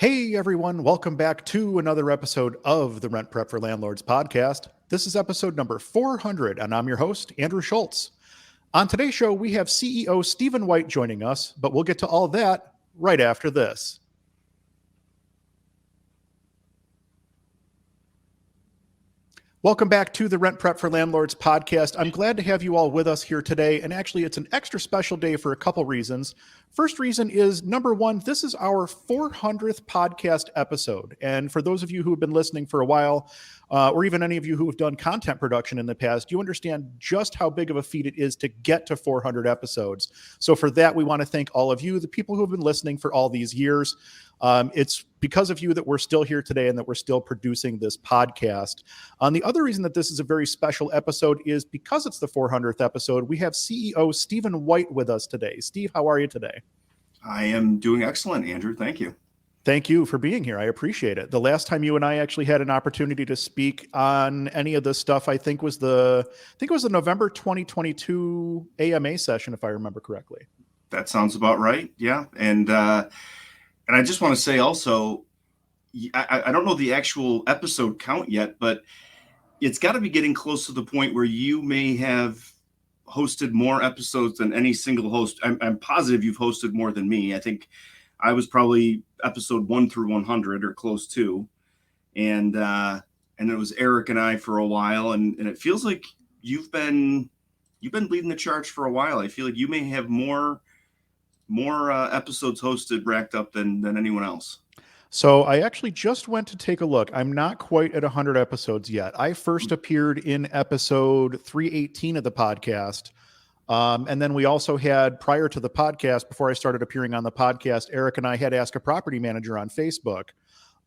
Hey everyone, welcome back to another episode of the RentPrep for Landlords podcast. This is episode number 400, and I'm your host, Andrew Schultz. On today's show, we have CEO Stephen White joining us, but we'll get to all that right after this. Welcome back to the RentPrep for Landlords podcast. I'm glad to have you all with us here today. And actually, it's an extra special day for a couple reasons. First reason is, number one, this is our 400th podcast episode. And for those of you who have been listening for a while, or even any of you who have done content production in the past, you understand just how big of a feat it is to get to 400 episodes. So for that, we want to thank all of you, the people who have been listening for all these years. It's because of you that we're still here today and that we're still producing this podcast. The other reason that this is a very special episode is because it's the 400th episode, we have CEO Stephen White with us today. Steve, how are you today? I am doing excellent, Andrew. Thank you. Thank you for being here. I appreciate it. The last time you and I actually had an opportunity to speak on any of this stuff, I think it was the November 2022 AMA session, if I remember correctly. That sounds about right. Yeah. And I just want to say also, I don't know the actual episode count yet, but it's got to be getting close to the point where you may have hosted more episodes than any single host. I'm positive you've hosted more than me. I think I was probably episode 1 through 100 or close to. And it was Eric and I for a while. And it feels like you've been leading the charge for a while. I feel like you may have more episodes hosted racked up than anyone else. So I actually just went to take a look. I'm not quite at 100 episodes yet. I first appeared in episode 318 of the podcast. And then we also had, prior to the podcast, before I started appearing on the podcast, Eric and I had Ask a Property Manager on Facebook.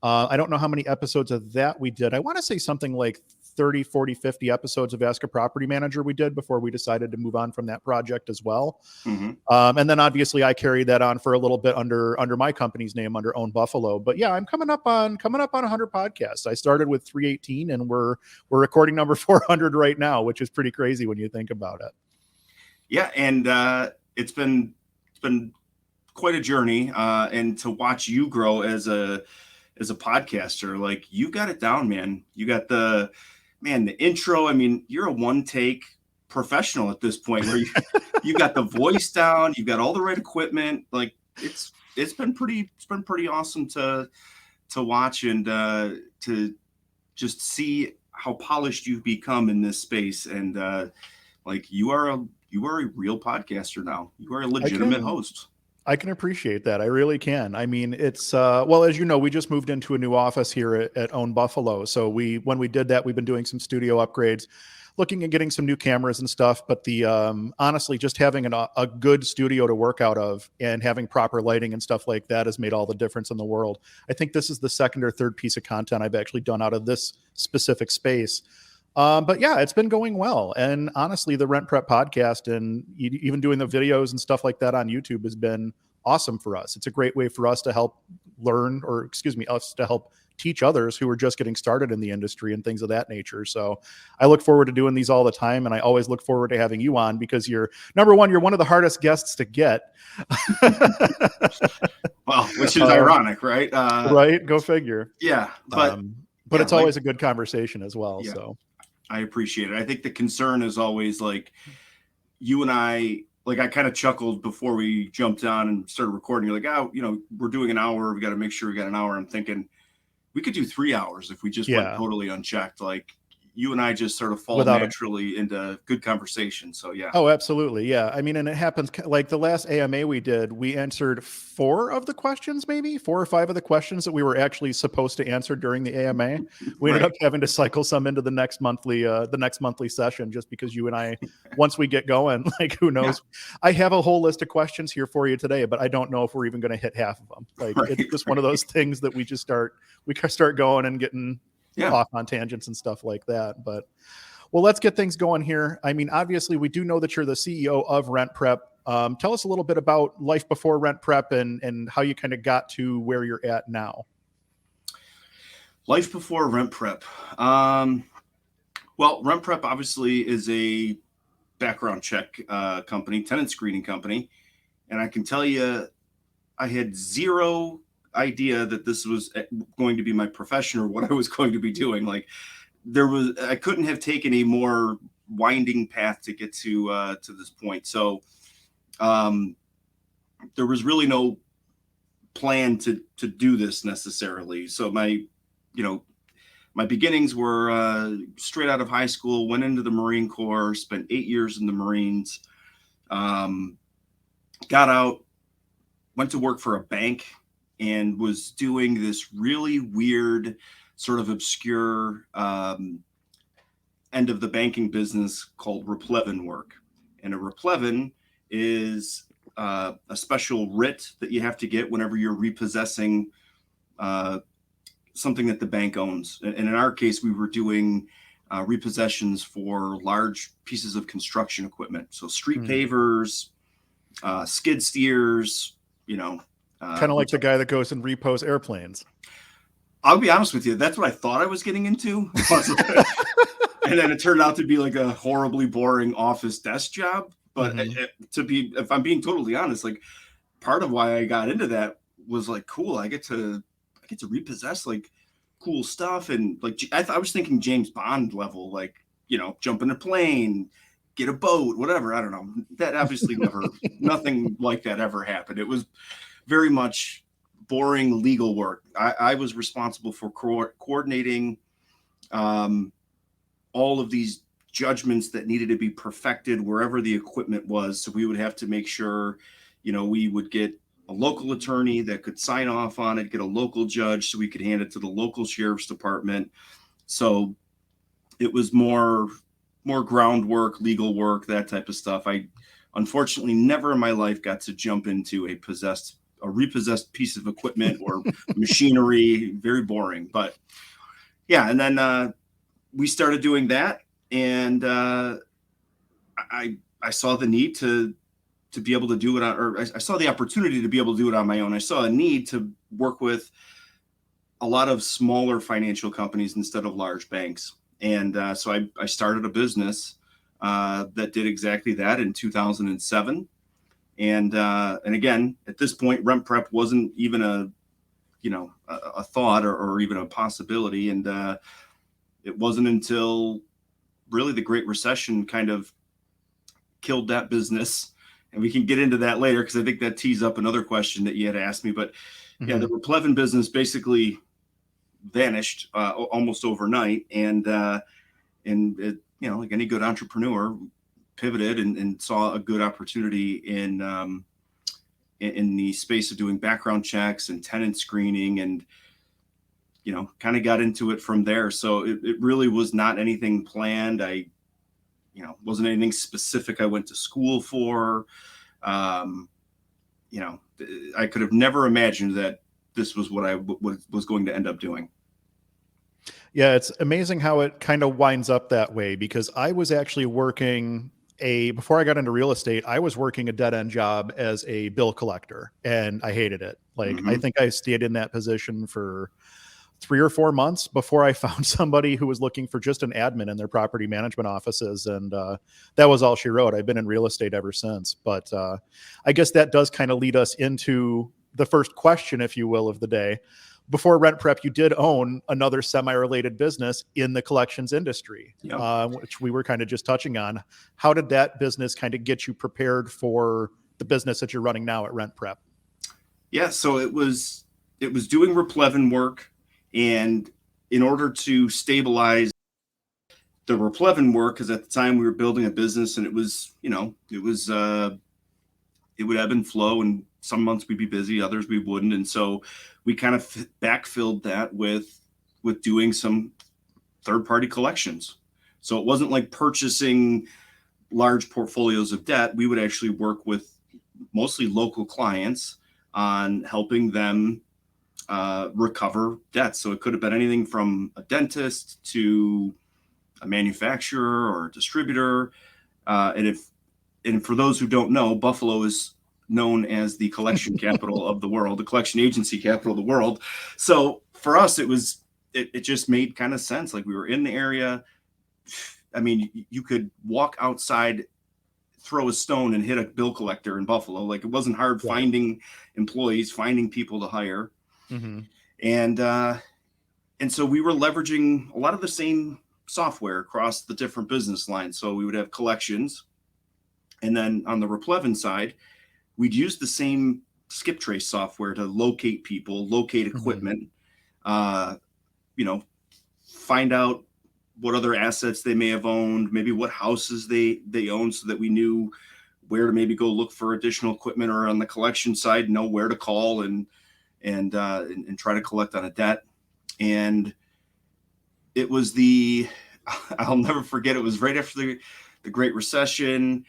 I don't know how many episodes of that we did. I want to say something like 30, 40, 50 episodes of Ask a Property Manager we did before we decided to move on from that project as well. Mm-hmm. And then obviously I carried that on for a little bit under my company's name, under Own Buffalo. But yeah, I'm coming up on 100 podcasts. I started with 318 and we're recording number 400 right now, which is pretty crazy when you think about it. Yeah. And it's been quite a journey. And to watch you grow as a podcaster, like, you got it down, man. You got the intro. I mean, you're a one-take professional at this point where you got the voice down, you got all the right equipment. Like, it's been pretty awesome to watch and to just see how polished you've become in this space. And like, you are a real podcaster now. You are a legitimate host. I can appreciate that. I really can. I mean, it's, well, as you know, we just moved into a new office here at Own Buffalo. So when we did that, we've been doing some studio upgrades, looking at getting some new cameras and stuff. But honestly, just having a good studio to work out of and having proper lighting and stuff like that has made all the difference in the world. I think this is the second or third piece of content I've actually done out of this specific space. But yeah, it's been going well. And honestly, the RentPrep podcast and even doing the videos and stuff like that on YouTube has been awesome for us. It's a great way for us to help us to help teach others who are just getting started in the industry and things of that nature. So I look forward to doing these all the time. And I always look forward to having you on because you're one of the hardest guests to get. Well, which is ironic, right? Right. Go figure. Yeah. But it's always a good conversation as well. Yeah. So I appreciate it. I think the concern is always, like, you and I kind of chuckled before we jumped on and started recording. You're like, we're doing an hour. We got to make sure we got an hour. I'm thinking we could do 3 hours if we just went totally unchecked. Like, you and I just sort of fall naturally into good conversation. So yeah. Oh, absolutely. Yeah. I mean, and it happens, like the last AMA we did, we answered 4 of the questions, maybe 4 or 5 of the questions that we were actually supposed to answer during the AMA. We ended up having to cycle some into the next monthly session, just because you and I, once we get going, like, who knows? Yeah. I have a whole list of questions here for you today, but I don't know if we're even going to hit half of them. Like, it's just one of those things that we start going and getting off on tangents and stuff like that. But well, let's get things going here. I mean, obviously we do know that you're the CEO of RentPrep. Tell us a little bit about life before RentPrep and how you kind of got to where you're at now. Life before RentPrep. Well, RentPrep obviously is a background check company, tenant screening company. And I can tell you, I had zero idea that this was going to be my profession or what I was going to be doing. Like I couldn't have taken a more winding path to get to this point. So there was really no plan to do this necessarily. So my beginnings were straight out of high school, went into the Marine Corps, spent 8 years in the Marines, got out, went to work for a bank, and was doing this really weird, sort of obscure end of the banking business called replevin work. And a replevin is a special writ that you have to get whenever you're repossessing something that the bank owns. And in our case, we were doing repossessions for large pieces of construction equipment. So street pavers, skid steers, kind of like the guy that goes and repos airplanes. I'll be honest with you. That's what I thought I was getting into. And then it turned out to be like a horribly boring office desk job. But if I'm being totally honest, like part of why I got into that was like, cool, I get to repossess like cool stuff. And like, I was thinking James Bond level, like, jump in a plane, get a boat, whatever. I don't know. That obviously nothing like that ever happened. It was very much boring legal work. I was responsible for coordinating all of these judgments that needed to be perfected wherever the equipment was. So we would have to make sure, we would get a local attorney that could sign off on it, get a local judge so we could hand it to the local sheriff's department. So it was more groundwork, legal work, that type of stuff. I unfortunately never in my life got to jump into a repossessed piece of equipment or machinery. Very boring, but yeah. And then we started doing that, and I saw the need to be able to do it I saw the opportunity to be able to do it on my own. I saw a need to work with a lot of smaller financial companies instead of large banks. And so I started a business that did exactly that in 2007. And again, at this point, RentPrep wasn't even a thought or even a possibility. And it wasn't until really the Great Recession kind of killed that business. And we can get into that later, because I think that tees up another question that you had asked me. But yeah, the replevin business basically vanished almost overnight. And it, like any good entrepreneur, pivoted and saw a good opportunity in the space of doing background checks and tenant screening, and kind of got into it from there. So it really was not anything planned. Wasn't anything specific I went to school for. I could have never imagined that this was what I was going to end up doing. Yeah, it's amazing how it kind of winds up that way, because I was actually working before I got into real estate, I was working a dead end job as a bill collector, and I hated it. Like, I think I stayed in that position for 3 or 4 months before I found somebody who was looking for just an admin in their property management offices. And that was all she wrote. I've been in real estate ever since. But I guess that does kind of lead us into the first question, if you will, of the day. Before RentPrep, you did own another semi-related business in the collections industry, which we were kind of just touching on. How did that business kind of get you prepared for the business that you're running now at RentPrep? Yeah, so it was doing replevin work. And in order to stabilize the replevin work, because at the time we were building a business, and it would ebb and flow, and some months we'd be busy, others we wouldn't. And so we kind of backfilled that with doing some third-party collections. So it wasn't like purchasing large portfolios of debt. We would actually work with mostly local clients on helping them recover debts. So it could have been anything from a dentist to a manufacturer or a distributor. And for those who don't know, Buffalo is known as the collection capital of the world, the collection agency capital of the world. So for us, it just made kind of sense. Like, we were in the area. I mean, you could walk outside, throw a stone, and hit a bill collector in Buffalo. Like, it wasn't hard finding employees, finding people to hire. Mm-hmm. And so we were leveraging a lot of the same software across the different business lines. So we would have collections, and then on the Replevin side, we'd use the same skip trace software to locate people, locate equipment, you know, find out what other assets they may have owned, maybe what houses they own, so that we knew where to maybe go look for additional equipment, or on the collection side, know where to call and try to collect on a debt. And it was I'll never forget, it was right after the Great Recession.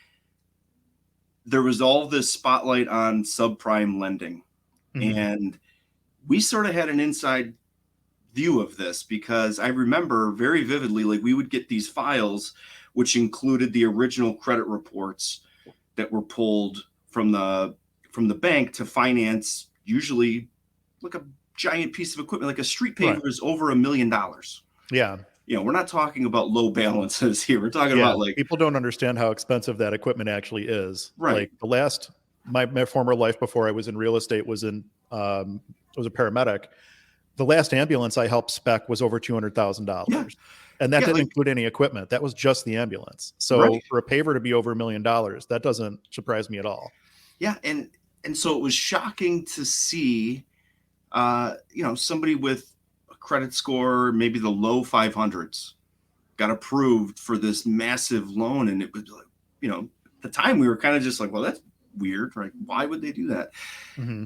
There was all this spotlight on subprime lending. Mm-hmm. And we sort of had an inside view of this, because I remember very vividly, like, we would get these files, which included the original credit reports that were pulled from the bank to finance, usually like a giant piece of equipment, like a street paver is over $1 million. Yeah. We're not talking about low balances here. We're talking about, like, people don't understand how expensive that equipment actually is. Right. Like my former life before I was in real estate was was a paramedic. The last ambulance I helped spec was over $200,000. Yeah. And that didn't include any equipment. That was just the ambulance. So for a paver to be over $1 million, that doesn't surprise me at all. Yeah. And so it was shocking to see, somebody with a credit score, maybe the low 500s, got approved for this massive loan. And it was like, at the time we were kind of just like, well, that's weird, right? Why would they do that? Mm-hmm.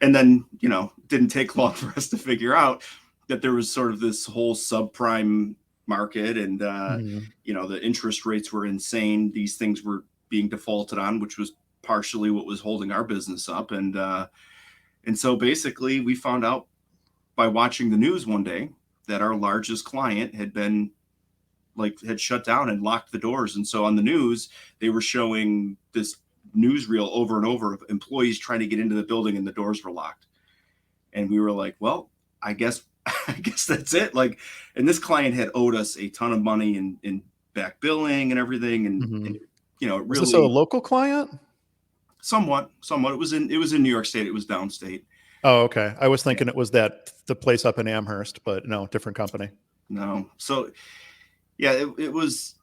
And then, it didn't take long for us to figure out that there was sort of this whole subprime market, and, the interest rates were insane. These things were being defaulted on, which was partially what was holding our business up. And so basically we found out by watching the news one day that our largest client had shut down and locked the doors. And so on the news, they were showing this newsreel over and over of employees trying to get into the building and the doors were locked. And we were like, well, I guess that's it. Like, and this client had owed us a ton of money in back billing and everything. And, really, was this a local client? Somewhat. It was in New York State. It was downstate. Oh, okay. I was thinking it was the place up in Amherst, but no, different company. No. So yeah, it was,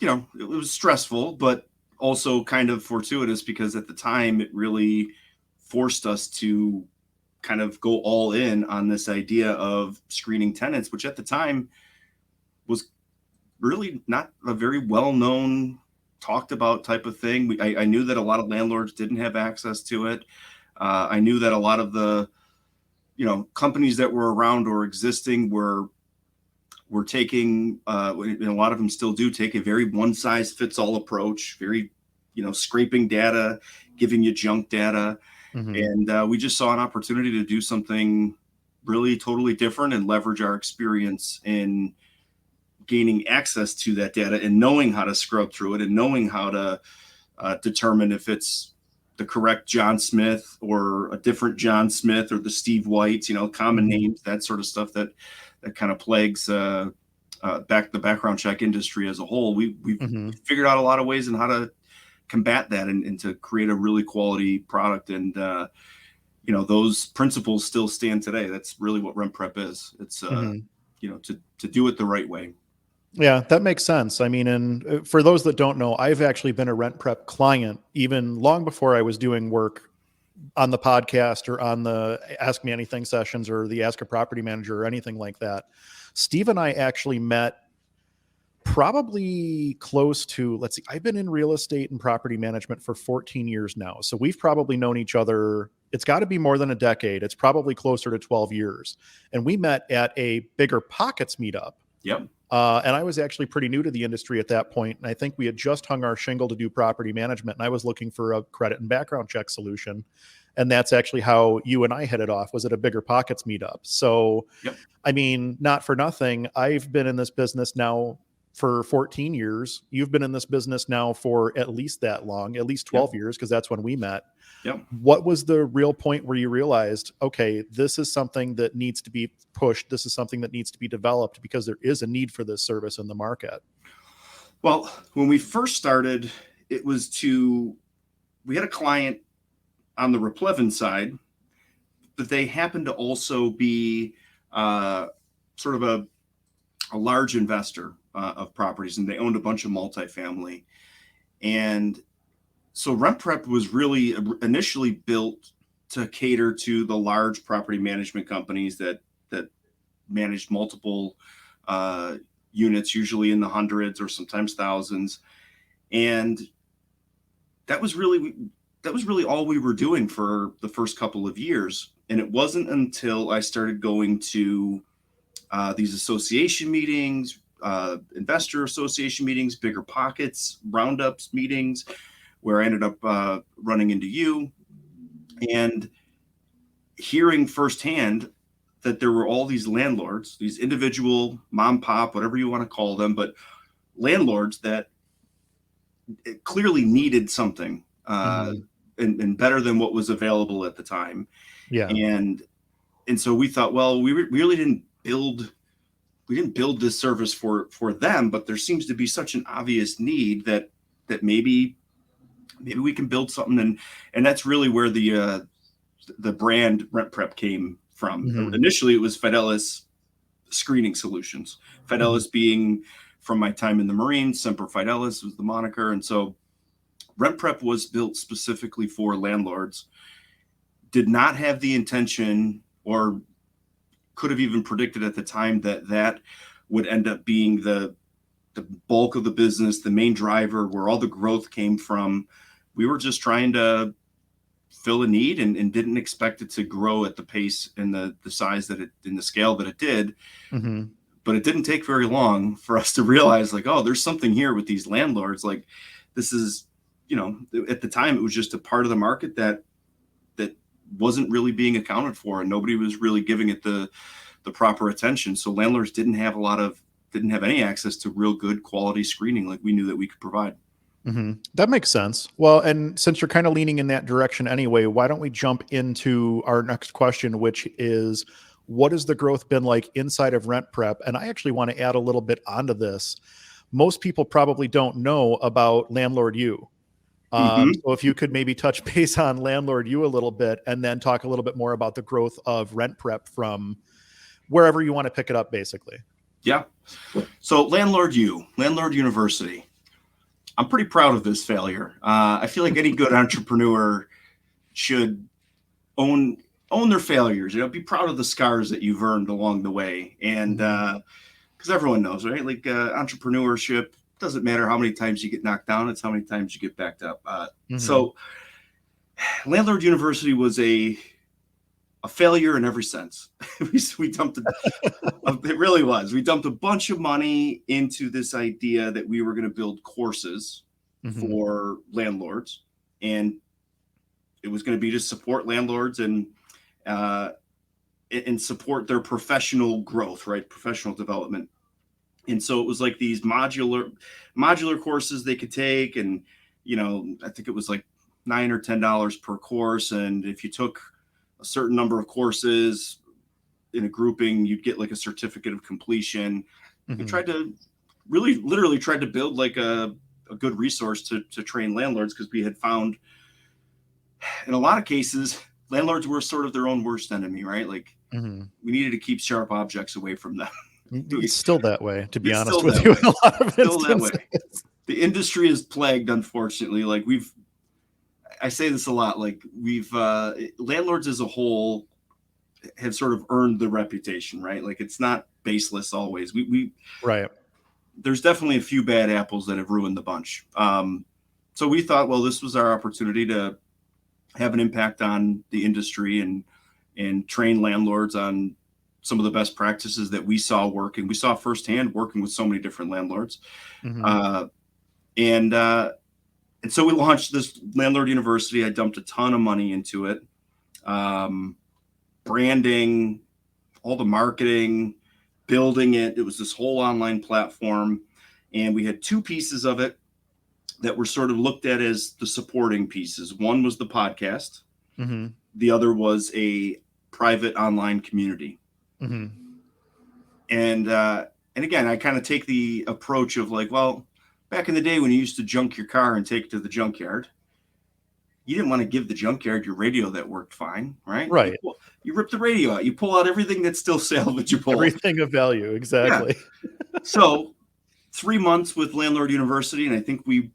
it was stressful, but also kind of fortuitous, because at the time it really forced us to kind of go all in on this idea of screening tenants, which at the time was really not a very well-known, talked about type of thing. I knew that a lot of landlords didn't have access to it. I knew that a lot of the, companies that were around or existing were taking, and a lot of them still do take, a very one-size-fits-all approach, very, scraping data, giving you junk data. Mm-hmm. And we just saw an opportunity to do something really totally different and leverage our experience in gaining access to that data and knowing how to scrub through it and knowing how to determine if it's the correct John Smith or a different John Smith or the Steve Whites, common names, that sort of stuff that kind of plagues the background check industry as a whole. We've figured out a lot of ways in how to combat that and to create a really quality product. And, those principles still stand today. That's really what RentPrep is. It's, to do it the right way. Yeah, that makes sense. I mean, and for those that don't know, I've actually been a RentPrep client even long before I was doing work on the podcast or on the Ask Me Anything sessions or the Ask a Property Manager or anything like that. Steve and I actually met probably close to, let's see, I've been in real estate and property management for 14 years now. So we've probably known each other. It's got to be more than a decade. It's probably closer to 12 years. And we met at a Bigger Pockets meetup. Yep. And I was actually pretty new to the industry at that point. And I think we had just hung our shingle to do property management. And I was looking for a credit and background check solution. And that's actually how you and I headed off, was at a Bigger Pockets meetup. So, yep. I mean, not for nothing, I've been in this business now for 14 years. You've been in this business now for at least that long, at least 12 years, because that's when we met. Yep. What was the real point where you realized, okay, this is something that needs to be pushed. This is something that needs to be developed because there is a need for this service in the market? Well, when we first started, it was we had a client on the Replevin side but they happened to also be sort of a large investor of properties, and they owned a bunch of multifamily. And so RentPrep was really initially built to cater to the large property management companies that managed multiple units, usually in the hundreds or sometimes thousands. And that was really all we were doing for the first couple of years. And it wasn't until I started going to these association meetings, investor association meetings, Bigger Pockets, roundups meetings, where I ended up running into you and hearing firsthand that there were all these landlords, these individual mom, pop, whatever you want to call them, but landlords that clearly needed something and better than what was available at the time. Yeah. And so we thought, well, we really didn't build this service for them, but there seems to be such an obvious need that maybe we can build something. And that's really where the brand RentPrep came from. Initially, it was Fidelis Screening Solutions. Fidelis being from my time in the Marines, Semper Fidelis was the moniker. And so RentPrep was built specifically for landlords, did not have the intention or could have even predicted at the time that would end up being the bulk of the business, the main driver, where all the growth came from. We were just trying to fill a need and didn't expect it to grow at the pace and the size that in the scale that it did. But it didn't take very long for us to realize, like, oh, there's something here with these landlords. Like, this is, at the time, it was just a part of the market that wasn't really being accounted for, and nobody was really giving it the proper attention. So landlords didn't have any access to real good quality screening like we knew that we could provide. That makes sense. Well, and since you're kind of leaning in that direction anyway, why don't we jump into our next question, which is, what has the growth been like inside of RentPrep? And I actually want to add a little bit onto this. Most people probably don't know about Landlord U. So if you could maybe touch base on Landlord U a little bit, and then talk a little bit more about the growth of RentPrep from wherever you want to pick it up, basically. Yeah. So Landlord U, Landlord University. I'm pretty proud of this failure. I feel like any good entrepreneur should own their failures. Be proud of the scars that you've earned along the way, and because everyone knows, right? Like entrepreneurship doesn't matter how many times you get knocked down; it's how many times you get backed up. So, Landlord University was a failure in every sense. we dumped it really was. We dumped a bunch of money into this idea that we were going to build courses for landlords, and it was going to be to support landlords and support their professional growth, right? Professional development. And so it was like these modular courses they could take. And, I think it was like $9 or $10 per course. And if you took a certain number of courses in a grouping, you'd get like a certificate of completion. We tried to literally tried to build like a good resource to train landlords, because we had found in a lot of cases, landlords were sort of their own worst enemy, right? Like we needed to keep sharp objects away from them. It's still that way, to be honest with you. In a lot of still instances. That way. The industry is plagued, unfortunately. Like I say this a lot, like landlords as a whole have sort of earned the reputation, right? Like it's not baseless always. Right. There's definitely a few bad apples that have ruined the bunch. So we thought, well, this was our opportunity to have an impact on the industry and train landlords on some of the best practices that we saw working. We saw firsthand working with so many different landlords. And so we launched this Landlord University. I dumped a ton of money into it. Branding, all the marketing, building it. It was this whole online platform. And we had two pieces of it that were sort of looked at as the supporting pieces. One was the podcast. The other was a private online community. And again, I kind of take the approach of like, well, back in the day when you used to junk your car and take it to the junkyard, you didn't want to give the junkyard your radio that worked fine, right? Right. You rip the radio out, you pull out everything that's still salvageable. Everything of value. Exactly. Yeah. So 3 months with Landlord University, and I think we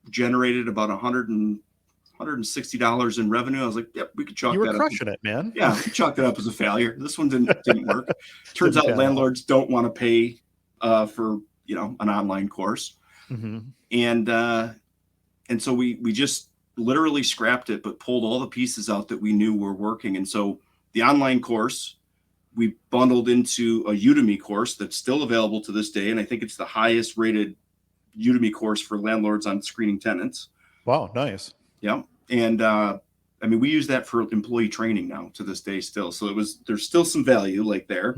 generated about $160 in revenue. I was like, yep, we could chalk You were that up. crushing it, man. Yeah, we chalked it up as a failure. This one didn't work. Turns Didn't out pan landlords don't want to pay for an online course, and so we just literally scrapped it, but pulled all the pieces out that we knew were working. And so the online course we bundled into a Udemy course that's still available to this day, and I think it's the highest rated Udemy course for landlords on screening tenants. Wow, nice. Yeah, and we use that for employee training now to this day still. So there's still some value like there.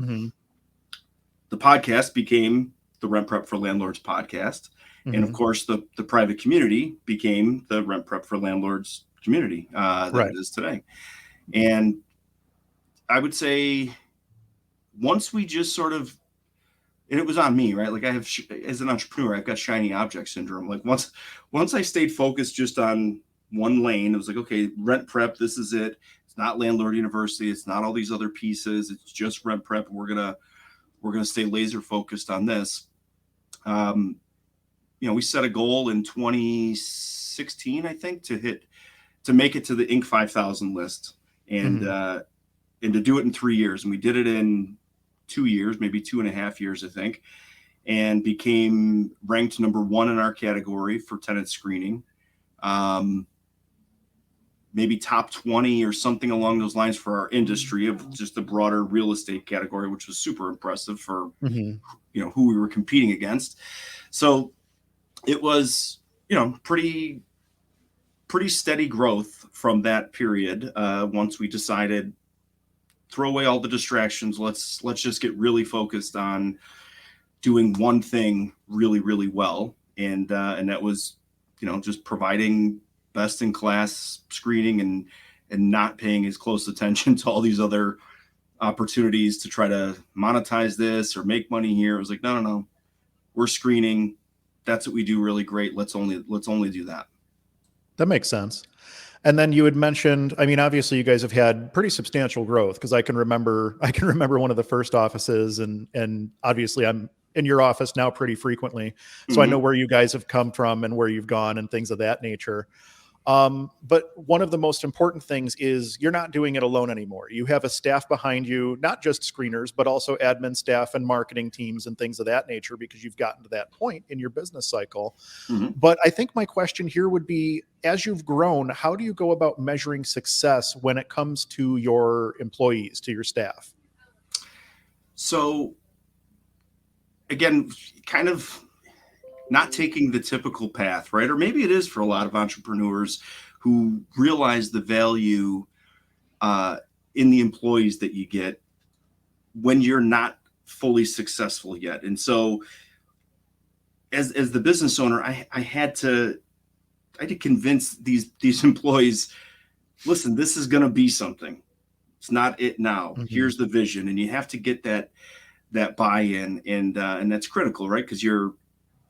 The podcast became the RentPrep for Landlords podcast. And of course, the private community became the RentPrep for Landlords community that it is today. And I would say once we just sort of, and it was on me, right? Like I have, as an entrepreneur, I've got shiny object syndrome. Like once I stayed focused just on one lane, it was like, okay, RentPrep, this is it. It's not Landlord University. It's not all these other pieces. It's just RentPrep. We're gonna stay laser focused on this. We set a goal in 2016, I think, to make it to the Inc. 5000 list, and to do it in 3 years. And we did it in 2 years, maybe 2.5 years, I think, and became ranked number 1 in our category for tenant screening. Maybe top 20 or something along those lines for our industry of just the broader real estate category, which was super impressive for who we were competing against. So it was pretty steady growth from that period. Once we decided, throw away all the distractions, let's just get really focused on doing one thing really, really well, and that was just providing best in class screening and not paying as close attention to all these other opportunities to try to monetize this or make money here. It was like, no, we're screening. That's what we do really great. Let's only do that. That makes sense. And then you had mentioned, obviously you guys have had pretty substantial growth, because I can remember one of the first offices, and obviously I'm in your office now pretty frequently. So I know where you guys have come from and where you've gone and things of that nature. But one of the most important things is you're not doing it alone anymore. You have a staff behind you, not just screeners, but also admin staff and marketing teams and things of that nature, because you've gotten to that point in your business cycle. But I think my question here would be, as you've grown, how do you go about measuring success when it comes to your employees, to your staff? So again, kind of not taking the typical path, right? Or maybe it is for a lot of entrepreneurs who realize the value in the employees that you get when you're not fully successful yet. And so as the business owner, I had to convince these employees, listen, this is going to be something. It's not it now. Here's the vision. And you have to get that buy-in, and that's critical, right? Because you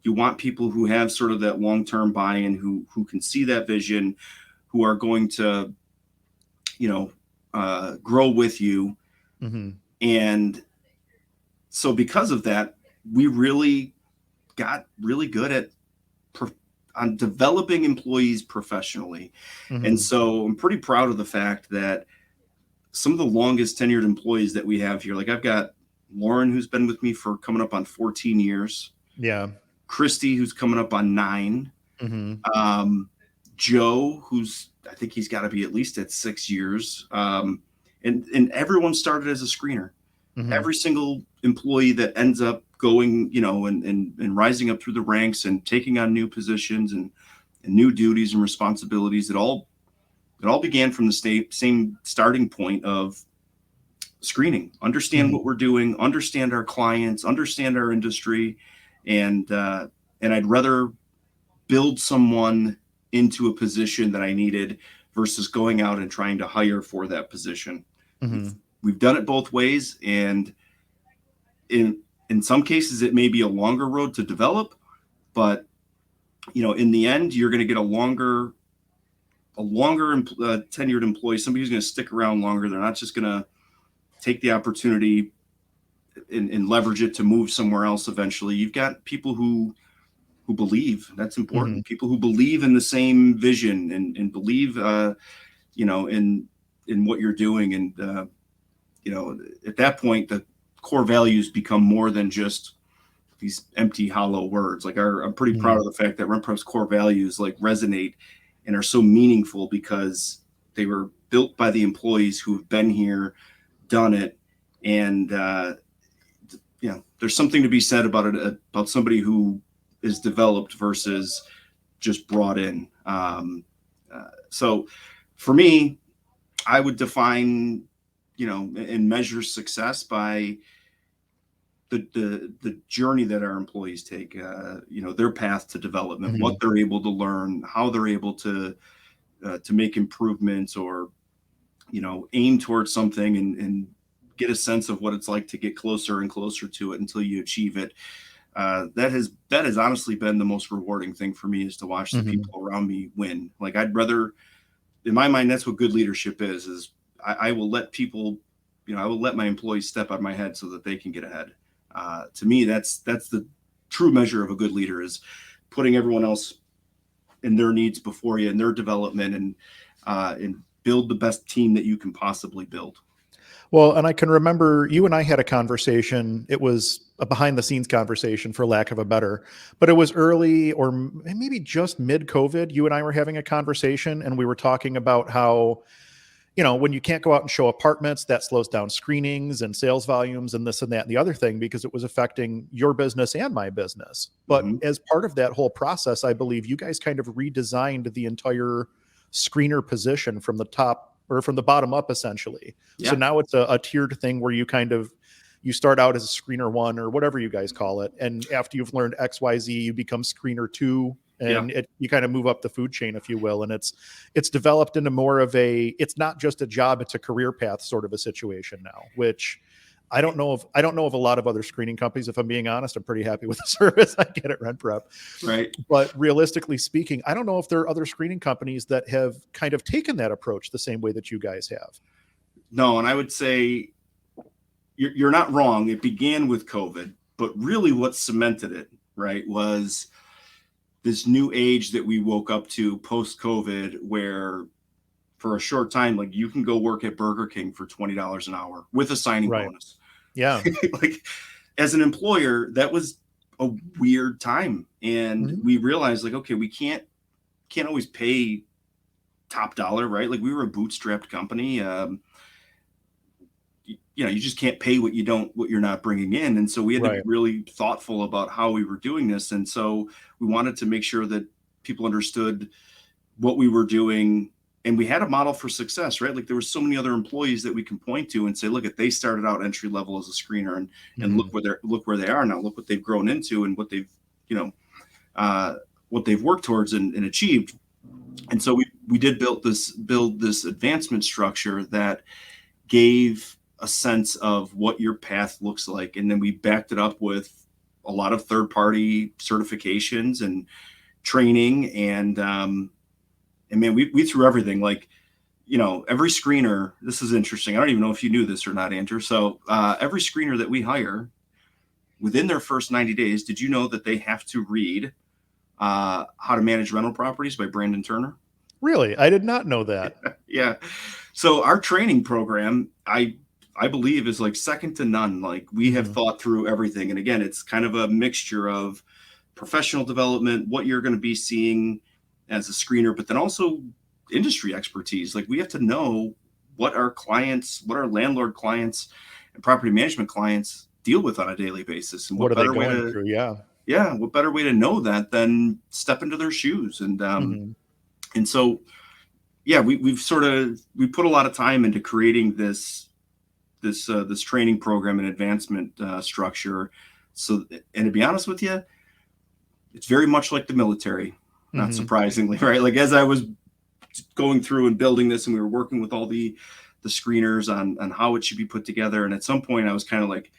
want people who have sort of that long-term buy-in, who can see that vision, who are going to, grow with you. And so because of that, we really got really good on developing employees professionally. And so I'm pretty proud of the fact that some of the longest tenured employees that we have here, like I've got Lauren, who's been with me for coming up on 14 years. Yeah. Christy, who's coming up on 9. Joe, I think he's got to be at least at 6 years. And everyone started as a screener. Every single employee that ends up going, and rising up through the ranks and taking on new positions and new duties and responsibilities, it all began from the same starting point of screening. Understand what we're doing, understand our clients, understand our industry. And I'd rather build someone into a position that I needed versus going out and trying to hire for that position. We've done it both ways. And in some cases, it may be a longer road to develop, but in the end, you're going to get a longer longer tenured employee, somebody who's going to stick around longer. They're not just going to take the opportunity and leverage it to move somewhere else eventually. You've got people who believe. That's important. People who believe in the same vision and believe, in what you're doing. And, at that point, the core values become more than just these empty, hollow words. Like I'm pretty proud of the fact that RentPrep's core values like resonate and are so meaningful because they were built by the employees who have been here, done it. And, there's something to be said about it, about somebody who is developed versus just brought in. So for me, I would define, and measure success by the journey that our employees take, their path to development, what they're able to learn, how they're able to make improvements or, aim towards something and get a sense of what it's like to get closer and closer to it until you achieve it. That has honestly been the most rewarding thing for me, is to watch the people around me win. Like I'd rather, in my mind, that's what good leadership is I will let people, I will let my employees step on my head so that they can get ahead. To me, that's the true measure of a good leader, is putting everyone else and their needs before you and their development, and build the best team that you can possibly build. Well, and I can remember you and I had a conversation. It was a behind the scenes conversation, for lack of a better, but it was early or maybe just mid COVID. You and I were having a conversation and we were talking about how, when you can't go out and show apartments, that slows down screenings and sales volumes and this and that and the other thing, because it was affecting your business and my business. But as part of that whole process, I believe you guys kind of redesigned the entire screener position from the top, or from the bottom up, essentially. Yeah. So now it's a tiered thing where you start out as a screener 1 or whatever you guys call it. And after you've learned XYZ, you become screener 2, and you kind of move up the food chain, if you will. And it's developed into more of it's not just a job, it's a career path sort of a situation now, which I don't know of a lot of other screening companies. If I'm being honest, I'm pretty happy with the service I get at RentPrep. Right. But realistically speaking, I don't know if there are other screening companies that have kind of taken that approach the same way that you guys have. No, and I would say you're not wrong. It began with COVID, but really what cemented it, right, was this new age that we woke up to post-COVID, where for a short time, like you can go work at Burger King for $20 an hour with a signing bonus. Yeah. Like as an employer, that was a weird time. And we realized like, okay, we can't always pay top dollar, right? Like we were a bootstrapped company. You just can't pay what you're not bringing in. And so we had to be really thoughtful about how we were doing this. And so we wanted to make sure that people understood what we were doing. And we had a model for success, right? Like there were so many other employees that we can point to and say, look, they started out entry level as a screener, and look where they are now. Look what they've grown into and what they've, what they've worked towards and achieved. And so we did build this advancement structure that gave a sense of what your path looks like. And then we backed it up with a lot of third-party certifications and training. And man, we threw everything. Like, every screener, this is interesting. I don't even know if you knew this or not, Andrew. So every screener that we hire, within their first 90 days, did you know that they have to read How to Manage Rental Properties by Brandon Turner? Really? I did not know that. Yeah. So our training program, I believe, is like second to none. Like we have thought through everything. And again, it's kind of a mixture of professional development, what you're going to be seeing as a screener, but then also industry expertise. Like we have to know what our landlord clients and property management clients deal with on a daily basis. And what are they going through? Yeah. What better way to know that than step into their shoes? And, and so, yeah, we put a lot of time into creating this training program and advancement structure. So, and to be honest with you, it's very much like the military, not surprisingly, right? Like as I was going through and building this, and we were working with all the screeners on how it should be put together. And at some point I was kind of like,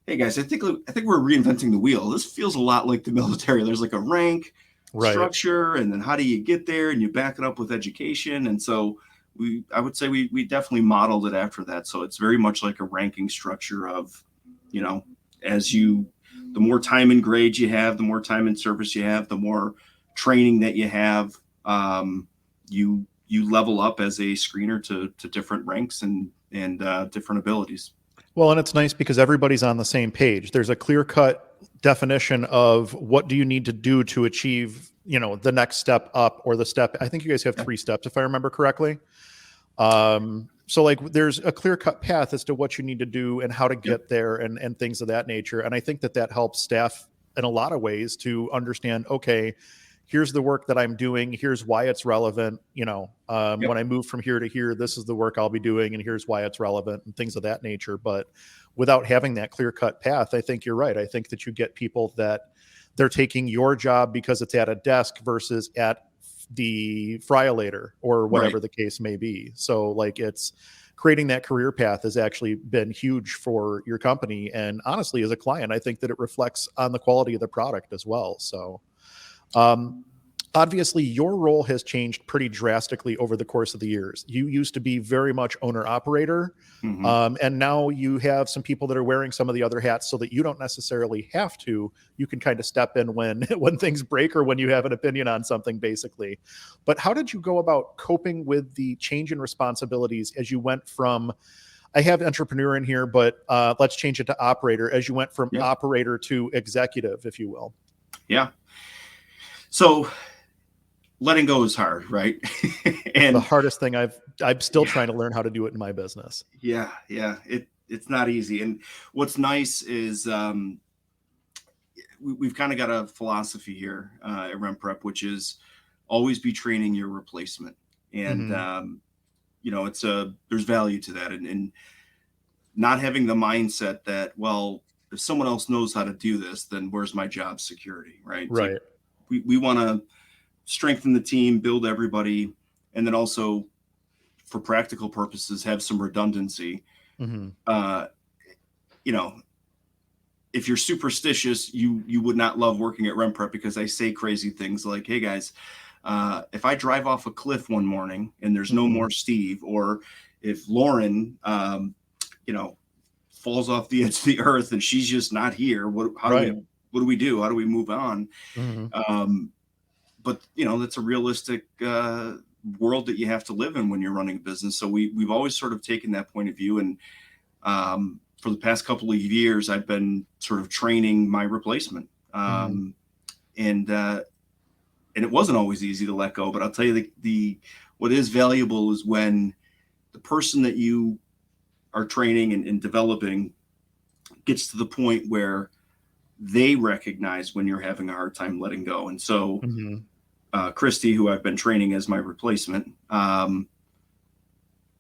hey guys, I think we're reinventing the wheel. This feels a lot like the military. There's like a rank, Right. structure, and then how do you get there, and you back it up with education. And so I would say we definitely modeled it after that. So it's very much like a ranking structure of, you know, as you, the more time and grades you have, the more time and service you have, the more training that you have, you level up as a screener to different ranks and different abilities. Well, and it's nice because everybody's on the same page. There's a clear-cut definition of what do you need to do to achieve, the next step up or the step. I think you guys have 3 steps, if I remember correctly. So like there's a clear-cut path as to what you need to do and how to get there and things of that nature. And I think that helps staff in a lot of ways to understand, okay, here's the work that I'm doing. Here's why it's relevant. When I move from here to here, this is the work I'll be doing, and here's why it's relevant and things of that nature. But without having that clear-cut path, I think you're right. I think that you get people that they're taking your job because it's at a desk versus at the friolator or whatever the case may be. So like it's creating that career path has actually been huge for your company. And honestly, as a client, I think that it reflects on the quality of the product as well. So obviously your role has changed pretty drastically over the course of the years. You used to be very much owner operator. And now you have some people that are wearing some of the other hats so that you don't necessarily have to. You can kind of step in when things break or when you have an opinion on something, basically. But how did you go about coping with the change in responsibilities as you went from, I have entrepreneur in here, but let's change it to operator, as you went from operator to executive, if you will? Yeah. So letting go is hard, right? And the hardest thing I'm still trying to learn how to do it in my business. Yeah. It's not easy. And what's nice is we've kind of got a philosophy here at RentPrep, which is always be training your replacement. And there's value to that, and not having the mindset that, well, if someone else knows how to do this, then where's my job security, right? Right. Like we want to strengthen the team, build everybody, and then also for practical purposes, have some redundancy. If you're superstitious, you would not love working at RentPrep, because I say crazy things like, hey guys, if I drive off a cliff one morning and there's no more Steve, or if Lauren, falls off the edge of the earth and she's just not here, what do we do? How do we move on? But that's a realistic world that you have to live in when you're running a business. So we've always sort of taken that point of view. And for the past couple of years, I've been sort of training my replacement. And it wasn't always easy to let go, but I'll tell you what is valuable is when the person that you are training and developing gets to the point where they recognize when you're having a hard time letting go. And so Christy, who I've been training as my replacement,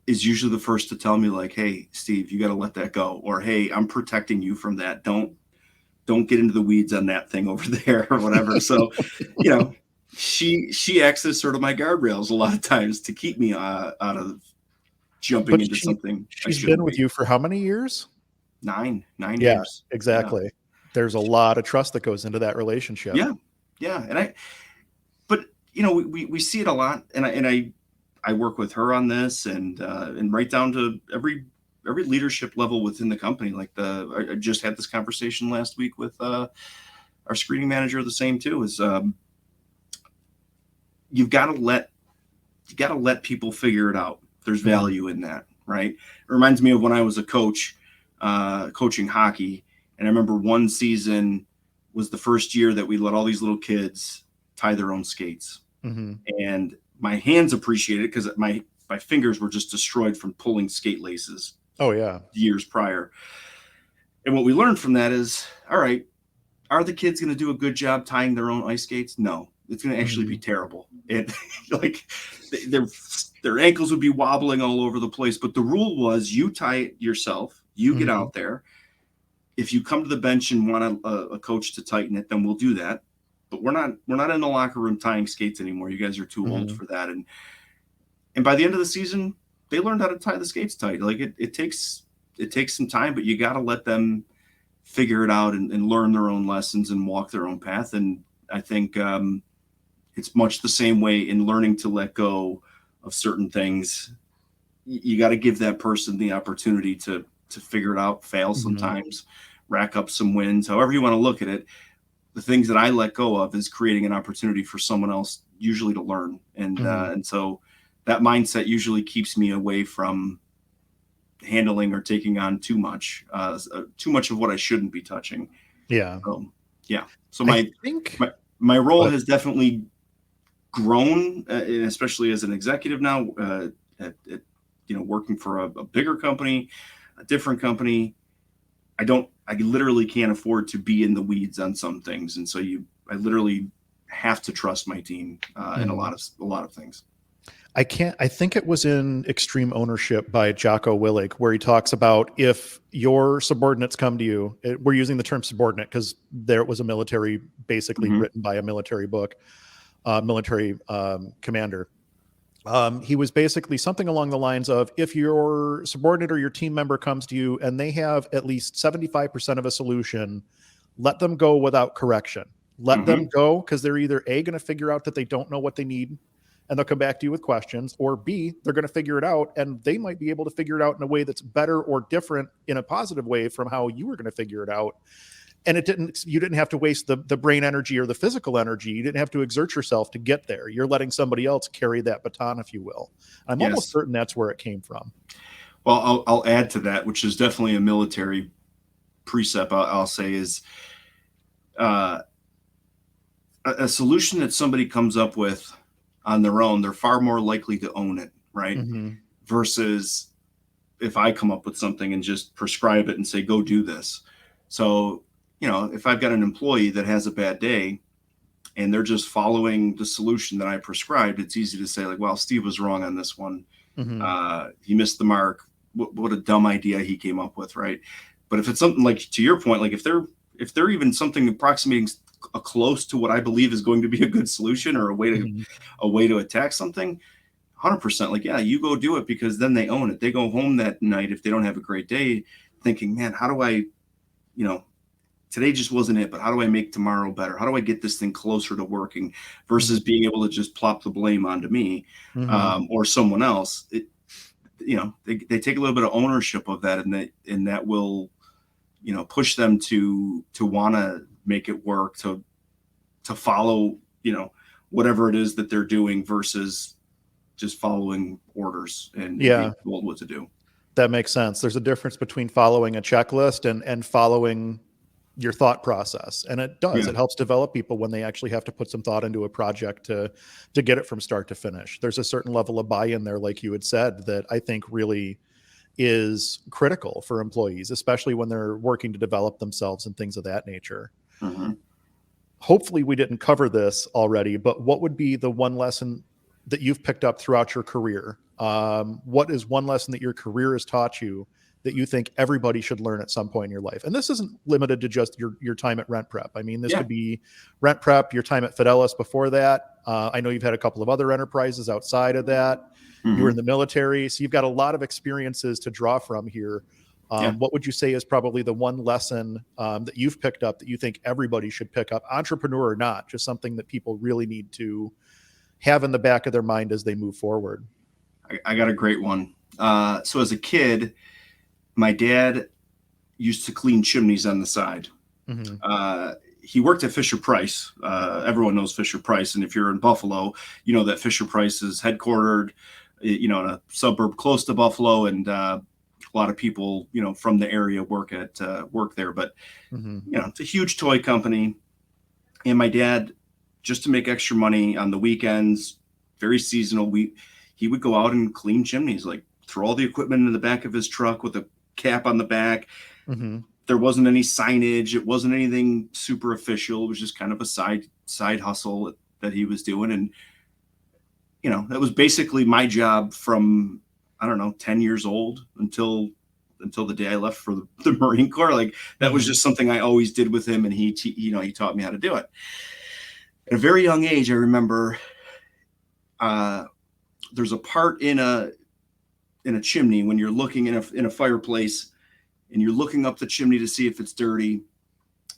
is usually the first to tell me, like, hey, Steve, you got to let that go. Or, hey, I'm protecting you from that. Don't get into the weeds on that thing over there or whatever. So, she acts as sort of my guardrails a lot of times to keep me out of jumping into something. She's been with you for how many years? 9 years. Exactly. Yeah. There's a lot of trust that goes into that relationship. Yeah. And we see it a lot, and I work with her on this, and right down to every leadership level within the company. Like I just had this conversation last week with our screening manager. The same too is you've got to let people figure it out. There's value in that, right? It reminds me of when I was a coach, coaching hockey, and I remember one season was the first year that we let all these little kids tie their own skates, and my hands appreciated it because my fingers were just destroyed from pulling skate laces. Oh yeah, years prior. And what we learned from that is, all right, are the kids going to do a good job tying their own ice skates? No, it's going to actually be terrible. And like their ankles would be wobbling all over the place. But the rule was, you tie it yourself. You get out there. If you come to the bench and want a coach to tighten it, then we'll do that. But we're not in the locker room tying skates anymore. You guys are too old for that. And by the end of the season, they learned how to tie the skates tight. Like it takes some time, but you got to let them figure it out and learn their own lessons and walk their own path. And I think it's much the same way in learning to let go of certain things. You got to give that person the opportunity to figure it out, fail sometimes, rack up some wins, however you want to look at it. The things that I let go of is creating an opportunity for someone else, usually to learn. And so that mindset usually keeps me away from handling or taking on too much of what I shouldn't be touching. Yeah. Yeah. So I think my role has definitely grown, especially as an executive now, at working for a bigger company, a different company. I literally can't afford to be in the weeds on some things. And so I literally have to trust my team in a lot of things. I think it was in Extreme Ownership by Jocko Willink, where he talks about if your subordinates come to you, we're using the term subordinate because there was a military, basically written by a military book, military commander. He was basically something along the lines of, if your subordinate or your team member comes to you and they have at least 75% of a solution, let them go without correction. Let them go, because they're either A, going to figure out that they don't know what they need and they'll come back to you with questions, or B, they're going to figure it out and they might be able to figure it out in a way that's better or different in a positive way from how you were going to figure it out. And you didn't have to waste the brain energy or the physical energy. You didn't have to exert yourself to get there. You're letting somebody else carry that baton, if you will. I'm almost certain that's where it came from. Well, I'll add to that, which is definitely a military precept. I'll say is a solution that somebody comes up with on their own, they're far more likely to own it, right? Versus if I come up with something and just prescribe it and say, go do this. So, if I've got an employee that has a bad day and they're just following the solution that I prescribed, it's easy to say, like, well, Steve was wrong on this one. He missed the mark. What a dumb idea he came up with, right? But if it's something like, to your point, like if they're even something approximating close to what I believe is going to be a good solution or a way to attack something, 100%, like, yeah, you go do it, because then they own it. They go home that night, if they don't have a great day, thinking, man, how do I, today just wasn't it, but how do I make tomorrow better? How do I get this thing closer to working, versus being able to just plop the blame onto me or someone else? They take a little bit of ownership of that, and that will, push them to want to make it work, to follow, whatever it is that they're doing, versus just following orders and being told what to do. That makes sense. There's a difference between following a checklist and following your thought process. And it does. It helps develop people when they actually have to put some thought into a project to get it from start to finish. There's a certain level of buy-in there, like you had said, that I think really is critical for employees, especially when they're working to develop themselves and things of that nature. Hopefully we didn't cover this already, but what would be the one lesson that you've picked up throughout your career? What is one lesson that your career has taught you that you think everybody should learn at some point in your life? And this isn't limited to just your time at RentPrep. I mean, this could be RentPrep, your time at Fidelis before that. I know you've had a couple of other enterprises outside of that. You were in the military, so you've got a lot of experiences to draw from here. What would you say is probably the one lesson that you've picked up that you think everybody should pick up, entrepreneur or not, just something that people really need to have in the back of their mind as they move forward? I got a great one. So as a kid, my dad used to clean chimneys on the side. He worked at Fisher Price. Everyone knows Fisher Price. And if you're in Buffalo, you know that Fisher Price is headquartered, in a suburb close to Buffalo. And a lot of people, from the area work there. But, it's a huge toy company. And my dad, just to make extra money on the weekends, very seasonal, he would go out and clean chimneys, like throw all the equipment in the back of his truck with a cap on the back. There wasn't any signage. It wasn't anything super official. It was just kind of a side hustle that he was doing. And, that was basically my job from, 10 years old until the day I left for the Marine Corps. Like that was just something I always did with him. And he taught me how to do it. At a very young age, I remember there's a part in a chimney when you're looking in a fireplace and you're looking up the chimney to see if it's dirty.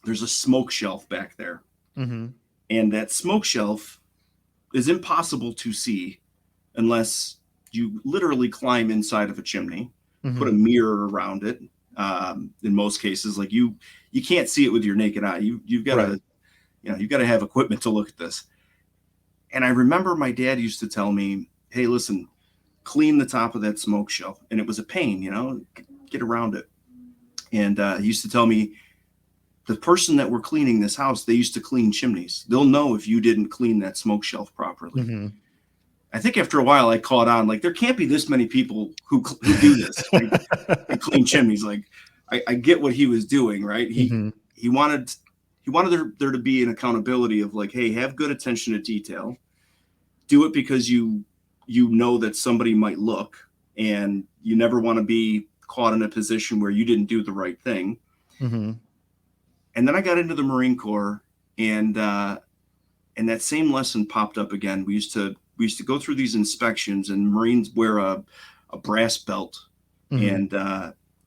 There's a smoke shelf back there. And that smoke shelf is impossible to see unless you literally climb inside of a chimney, put a mirror around it. In most cases, like you can't see it with your naked eye. You've got to, you've got to have equipment to look at this. And I remember my dad used to tell me, hey, listen, clean the top of that smoke shelf. And it was a pain, get around it. And he used to tell me, the person that were cleaning this house, they used to clean chimneys. They'll know if you didn't clean that smoke shelf properly. I think after a while I caught on, like, there can't be this many people who do this, and clean chimneys. Like, I get what he was doing, right? He wanted there to be an accountability of like, hey, have good attention to detail. Do it because you know that somebody might look, and you never want to be caught in a position where you didn't do the right thing. And then I got into the Marine Corps, and that same lesson popped up again. We used to go through these inspections, and Marines wear a brass belt, and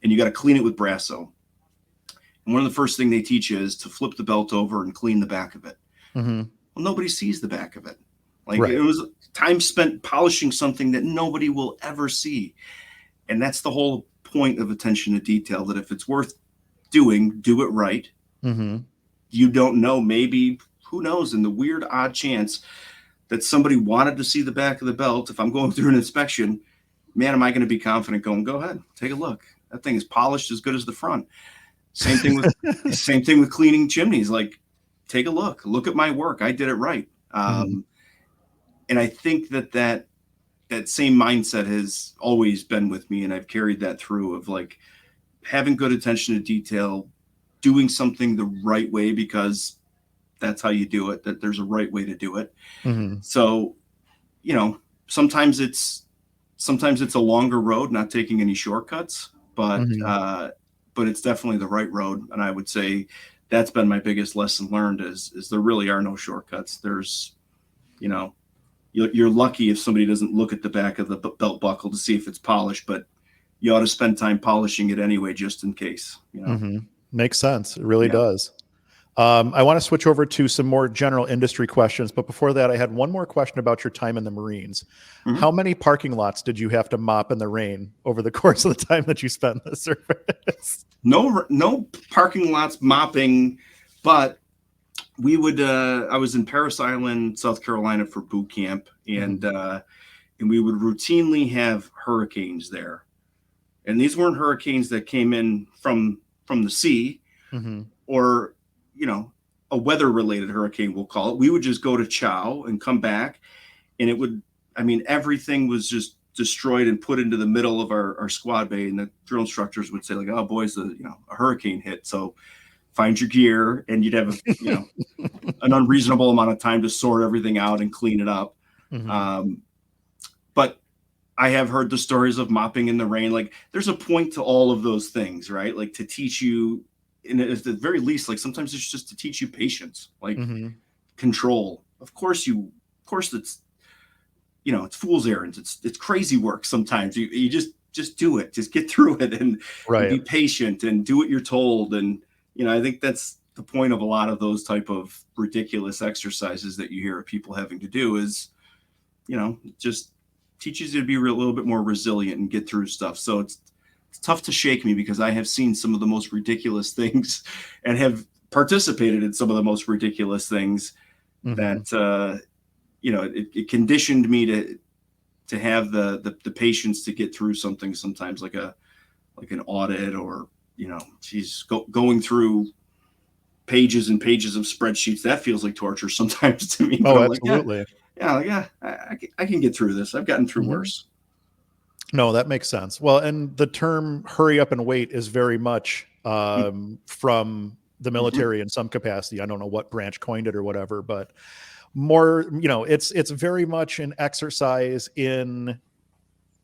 you got to clean it with Brasso. And one of the first things they teach you is to flip the belt over and clean the back of it. Well, nobody sees the back of it. Like, it was time spent polishing something that nobody will ever see. And that's the whole point of attention to detail, that if it's worth doing, do it right. You don't know, maybe, who knows, in the weird odd chance that somebody wanted to see the back of the belt, if I'm going through an inspection, man, am I going to be confident going, go ahead, take a look. That thing is polished as good as the front. Same thing with cleaning chimneys. Like, take a look at my work. I did it right. And I think that same mindset has always been with me, and I've carried that through, of like having good attention to detail, doing something the right way, because that's how you do it, that there's a right way to do it. So, sometimes it's a longer road, not taking any shortcuts, but it's definitely the right road. And I would say that's been my biggest lesson learned is there really are no shortcuts. There's, you're lucky if somebody doesn't look at the back of the belt buckle to see if it's polished, but you ought to spend time polishing it anyway, just in case, Makes sense. It really does. I want to switch over to some more general industry questions, but before that, I had one more question about your time in the Marines. How many parking lots did you have to mop in the rain over the course of the time that you spent in the service? No parking lots mopping, but we would. I was in Parris Island, South Carolina, for boot camp, and we would routinely have hurricanes there, and these weren't hurricanes that came in from the sea, or a weather-related hurricane, we'll call it. We would just go to chow and come back, and everything was just destroyed and put into the middle of our squad bay, and the drill instructors would say, like, oh, boys, a hurricane hit, so find your gear, and you'd have an unreasonable amount of time to sort everything out and clean it up. But I have heard the stories of mopping in the rain. Like, there's a point to all of those things, right? Like, to teach you, and at the very least, like, sometimes it's just to teach you patience, like control. Of course it's, it's fool's errands. It's crazy work. Sometimes you just do it, just get through it, and be patient and do what you're told. And, I think that's the point of a lot of those type of ridiculous exercises that you hear people having to do is, just teaches you to be a little bit more resilient and get through stuff. So it's tough to shake me, because I have seen some of the most ridiculous things and have participated in some of the most ridiculous things that, it conditioned me to have the patience to get through something sometimes, like an audit, or, going through pages and pages of spreadsheets. That feels like torture sometimes to me. Oh, absolutely. I can get through this. I've gotten through worse. No, that makes sense. Well, and the term hurry up and wait is very much from the military in some capacity. I don't know what branch coined it or whatever, but more, it's very much an exercise in,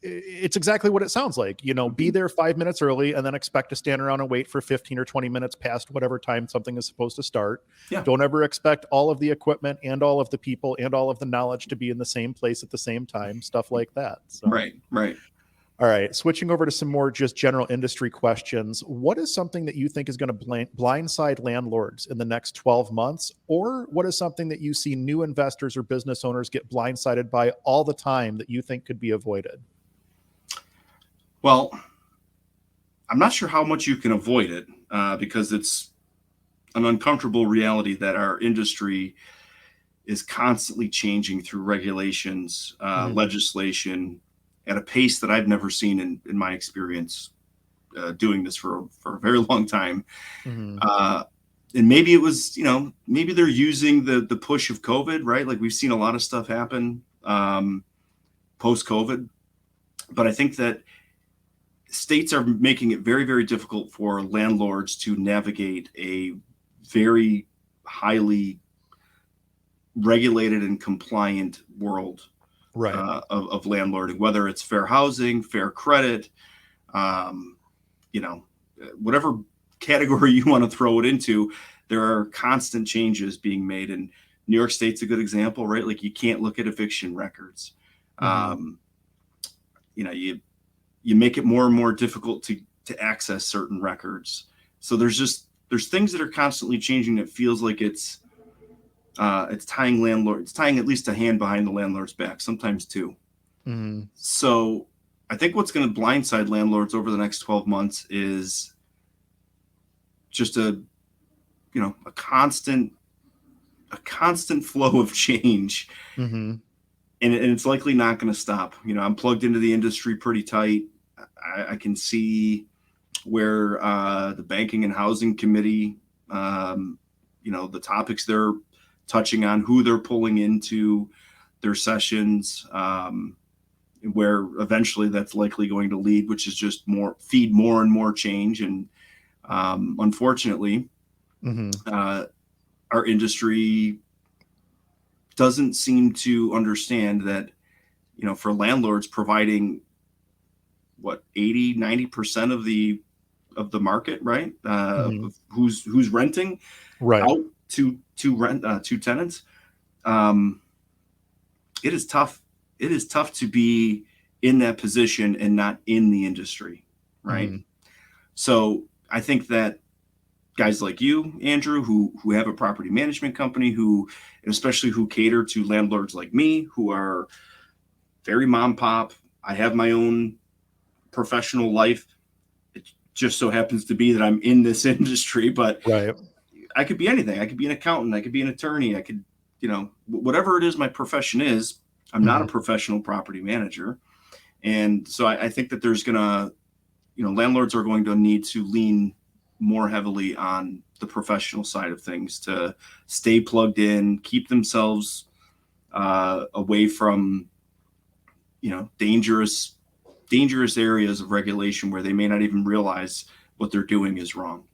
it's exactly what it sounds like, be there 5 minutes early and then expect to stand around and wait for 15 or 20 minutes past whatever time something is supposed to start. Don't ever expect all of the equipment and all of the people and all of the knowledge to be in the same place at the same time, stuff like that. So. Right. All right, switching over to some more just general industry questions. What is something that you think is going to blindside landlords in the next 12 months? Or what is something that you see new investors or business owners get blindsided by all the time that you think could be avoided? Well, I'm not sure how much you can avoid it because it's an uncomfortable reality that our industry is constantly changing through regulations, legislation at a pace that I've never seen in my experience doing this for a very long time. Mm-hmm. And maybe it was, maybe they're using the push of COVID, right? Like we've seen a lot of stuff happen post COVID, but I think that states are making it very, very difficult for landlords to navigate a very highly regulated and compliant world Right. of landlording, whether it's fair housing, fair credit, whatever category you want to throw it into, there are constant changes being made. And New York State's a good example, right? Like you can't look at eviction records. You make it more and more difficult to access certain records. So there's things that are constantly changing that feels like it's tying at least a hand behind the landlord's back, sometimes two. Mm-hmm. So I think what's going to blindside landlords over the next 12 months is just a constant flow of change. Mm-hmm. And it's likely not going to stop. I'm plugged into the industry pretty tight. I can see where the Banking and Housing Committee, the topics they're touching on, who they're pulling into their sessions, where eventually that's likely going to lead, which is just feed more and more change. And unfortunately, our industry doesn't seem to understand that, for landlords providing 80-90% of the market, right? Who's renting right out to tenants. It is tough. It is tough to be in that position and not in the industry, right? So I think that guys like you, Andrew, who have a property management company, especially who cater to landlords like me, who are very mom pop. I have my own professional life. It just so happens to be that I'm in this industry, but right. I could be anything. I could be an accountant. I could be an attorney. I could, whatever it is my profession is. I'm not a professional property manager. And so I think that there's landlords are going to need to lean more heavily on the professional side of things to stay plugged in, keep themselves away from, dangerous areas of regulation where they may not even realize what they're doing is wrong.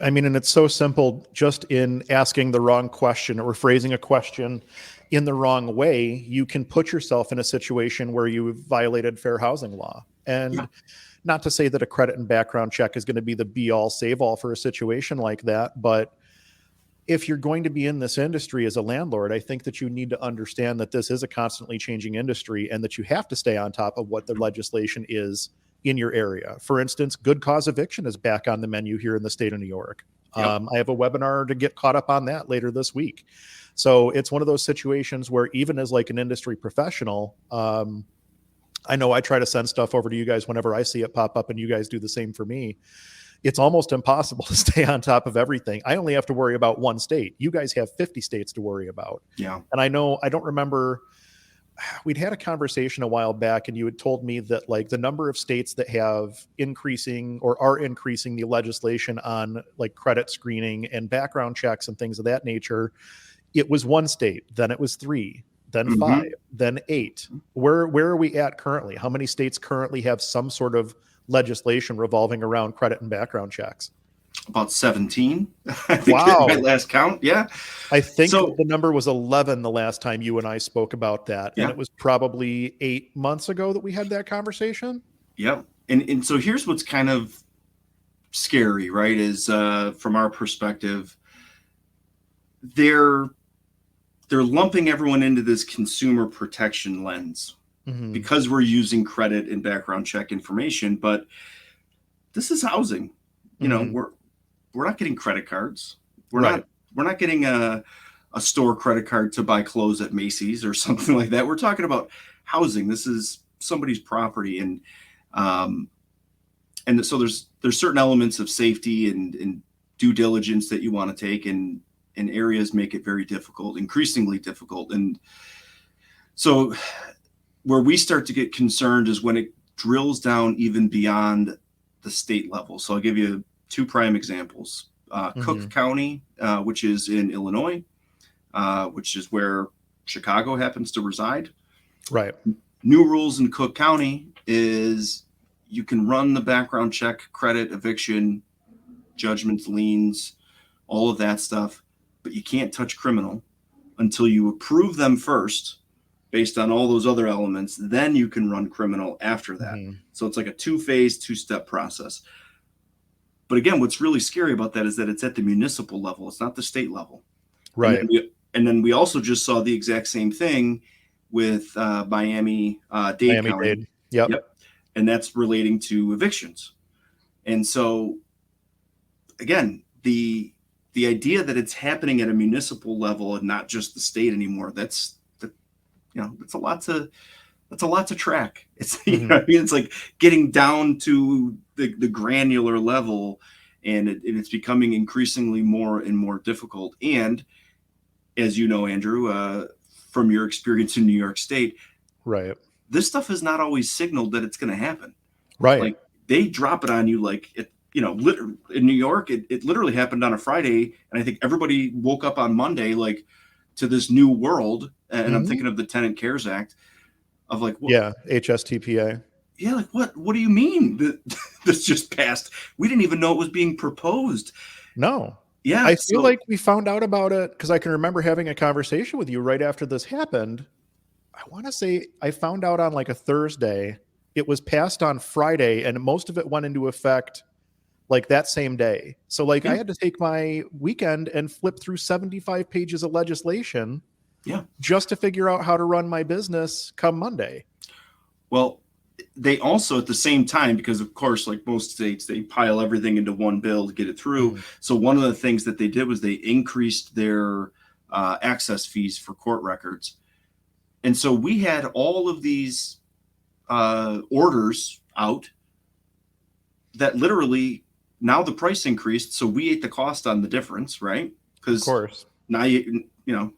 I mean, and it's so simple just in asking the wrong question or phrasing a question in the wrong way, you can put yourself in a situation where you violated fair housing law. And not to say that a credit and background check is going to be the be all save all for a situation like that, but if you're going to be in this industry as a landlord, I think that you need to understand that this is a constantly changing industry and that you have to stay on top of what the legislation is in your area. For instance, good cause eviction is back on the menu here in the state of New York. I have a webinar to get caught up on that later this week. So it's one of those situations where even as like an industry professional, I know I try to send stuff over to you guys whenever I see it pop up and you guys do the same for me. It's almost impossible to stay on top of everything. I only have to worry about one state. You guys have 50 states to worry about. Yeah. And I don't remember, we'd had a conversation a while back and you had told me that like the number of states that have increasing or are increasing the legislation on like credit screening and background checks and things of that nature. It was one state, then it was 3, then 5, then 8. Where are we at currently? How many states currently have some sort of legislation revolving around credit and background checks? About 17. I think wow. My last count. Yeah. I think the number was 11 the last time you and I spoke about that. Yeah. And it was probably 8 months ago that we had that conversation. Yep. And so here's what's kind of scary, right? Is from our perspective, they're lumping everyone into this consumer protection lens. Mhm. because we're using credit and background check information. But this is housing. Mhm. We're not getting credit cards. We're Right. not we're not getting a store credit card to buy clothes at Macy's or something like that. We're talking about housing. This is somebody's property, um, and so there's certain elements of safety and due diligence that you want to take, and areas make it very difficult, increasingly difficult. And so where we start to get concerned is when it drills down even beyond the state level. So I'll give you two prime examples. Cook Mhm. County, which is in Illinois, which is where Chicago happens to reside. Right. New rules in Cook County is you can run the background check, credit, eviction, judgments, liens, all of that stuff, but you can't touch criminal until you approve them first based on all those other elements. Then you can run criminal after that. Mhm. So it's like a two-phase, two-step process. But again, what's really scary about that is that it's at the municipal level. It's not the state level. And Right. then we also just saw the exact same thing with Miami-Dade County. Miami-Dade. Yep. Yep. And that's relating to evictions. And so again, the idea that it's happening at a municipal level and not just the state anymore, that's it's a lot to track. It's Mhm. I mean, it's like getting down to the granular level, and it's becoming increasingly more and more difficult. And as you know, Andrew, from your experience in New York State, Right. this stuff is not always signaled that it's going to happen. Right. Like they drop it on you like it. In New York, it literally happened on a Friday, and I think everybody woke up on Monday like to this new world. And I'm Mhm. thinking of the Tenant Cares Act of like, what? Yeah, HSTPA. Yeah, like what? What do you mean that this just passed? We didn't even know it was being proposed. No. Yeah, I feel so like we found out about it because I can remember having a conversation with you right after this happened. I wanna say I found out on, like, a Thursday. It was passed on Friday, and most of it went into effect, like, that same day. So, like, I yeah, had to take my weekend and flip through 75 pages of legislation yeah. just to figure out how to run my business come Monday. Well, they also at the same time, because of course, like most states, they pile everything into one bill to get it through. Mhm. So one of the things that they did was they increased their access fees for court records, and so we had all of these orders out that literally now the price increased, so we ate the cost on the difference, right? Of Because course. now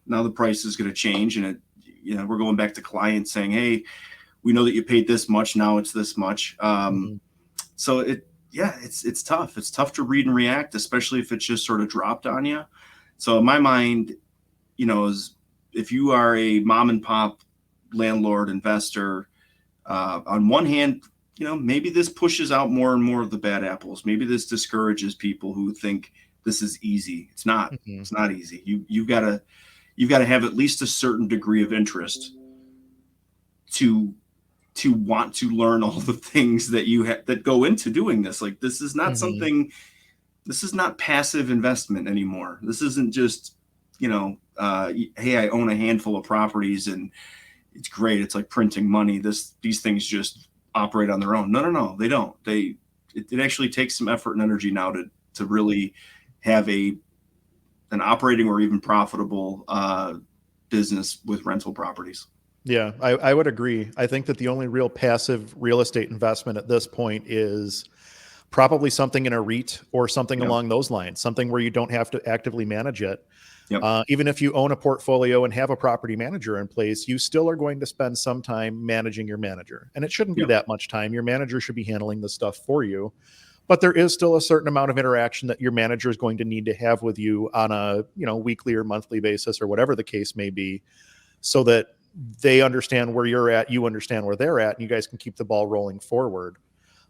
now the price is going to change, and we're going back to clients saying, hey, we know that you paid this much, now it's this much. Mhm. So it's tough. It's tough to read and react, especially if it's just sort of dropped on you. So in my mind, is if you are a mom and pop landlord investor, on one hand, maybe this pushes out more and more of the bad apples. Maybe this discourages people who think this is easy. It's not. Mhm. It's not easy. You've got to have at least a certain degree of interest to want to learn all the things that that go into doing this. Like this is not Mhm. something. This is not passive investment anymore. This isn't just hey, I own a handful of properties and it's great. It's like printing money. These things just operate on their own. No, no, no, they don't. It actually takes some effort and energy now to really have an operating or even profitable business with rental properties. Yeah, I would agree. I think that the only real passive real estate investment at this point is probably something in a REIT or something Yep. along those lines, something where you don't have to actively manage it. Yep. Even if you own a portfolio and have a property manager in place, you still are going to spend some time managing your manager. And it shouldn't be Yep. that much time. Your manager should be handling the stuff for you. But there is still a certain amount of interaction that your manager is going to need to have with you on a, weekly or monthly basis or whatever the case may be, so that they understand where you're at, you understand where they're at, and you guys can keep the ball rolling forward.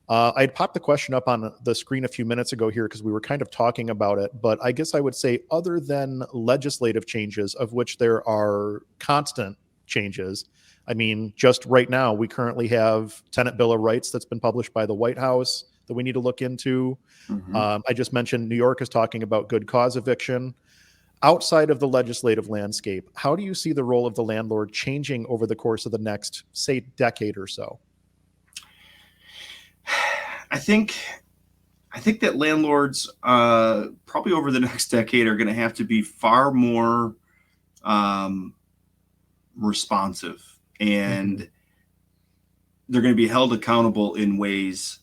I'd popped the question up on the screen a few minutes ago here because we were kind of talking about it, but I guess I would say other than legislative changes, of which there are constant changes. I mean, just right now, we currently have Tenant Bill of Rights that's been published by the White House that we need to look into. Mm-hmm. I just mentioned New York is talking about good cause eviction. outside of the legislative landscape, how do you see the role of the landlord changing over the course of the next, say, decade or so? I think that landlords probably over the next decade are going to have to be far more responsive, and they're going to be held accountable in ways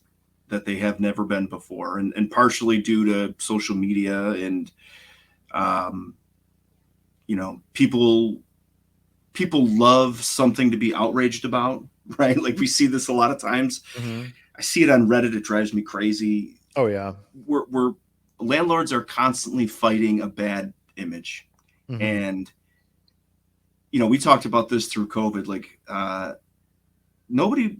that they have never been before, and partially due to social media and people love something to be outraged about, right? Like we see this a lot of times. I see it on Reddit. It drives me crazy. Oh yeah. We're landlords are constantly fighting a bad image. And we talked about this through COVID. Like nobody,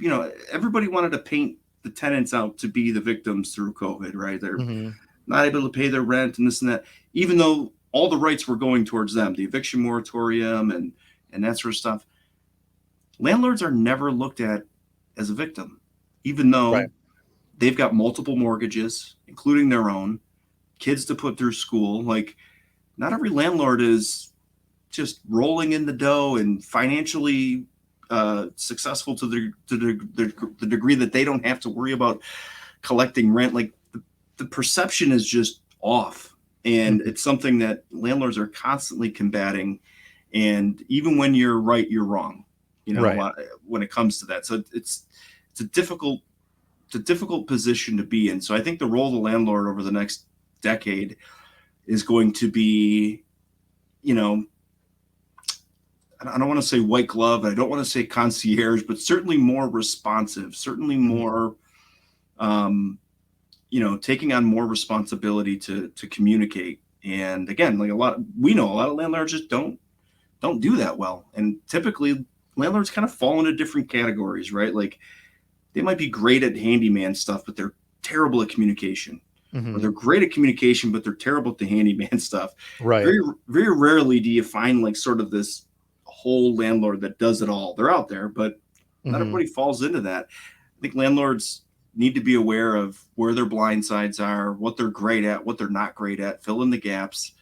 everybody wanted to paint the tenants out to be the victims through COVID, right? They're not able to pay their rent and this and that, even though all the rights were going towards them, the eviction moratorium and that sort of stuff. Landlords are never looked at as a victim, even though they've got multiple mortgages, including their own, kids to put through school. Like, not every landlord is just rolling in the dough and financially successful to the degree that they don't have to worry about collecting rent. Like, the perception is just off. And it's something that landlords are constantly combating. And even when you're right, you're wrong, when it comes to that. So it's a difficult position to be in. So I think the role of the landlord over the next decade is going to be, I don't want to say white glove. I don't want to say concierge, but certainly more responsive, certainly more, taking on more responsibility to communicate. And again, like we know a lot of landlords just don't do that well. And typically landlords kind of fall into different categories, right? Like they might be great at handyman stuff, but they're terrible at communication. Or they're great at communication, but they're terrible at the handyman stuff. Right. Very, very rarely do you find like sort of this whole landlord that does it all. They're out there, but not everybody falls into that. I think landlords need to be aware of where their blind sides are, what they're great at, what they're not great at, fill in the gaps.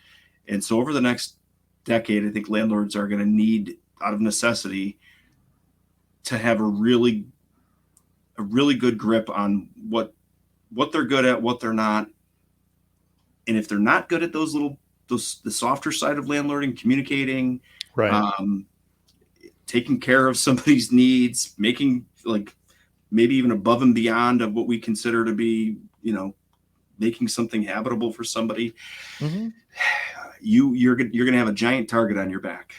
And so over the next decade, I think landlords are going to need, out of necessity, to have a really good grip on what they're good at, what they're not. And if they're not good at the softer side of landlording, communicating, taking care of somebody's needs, making like maybe even above and beyond of what we consider to be, making something habitable for somebody, you're going to have a giant target on your back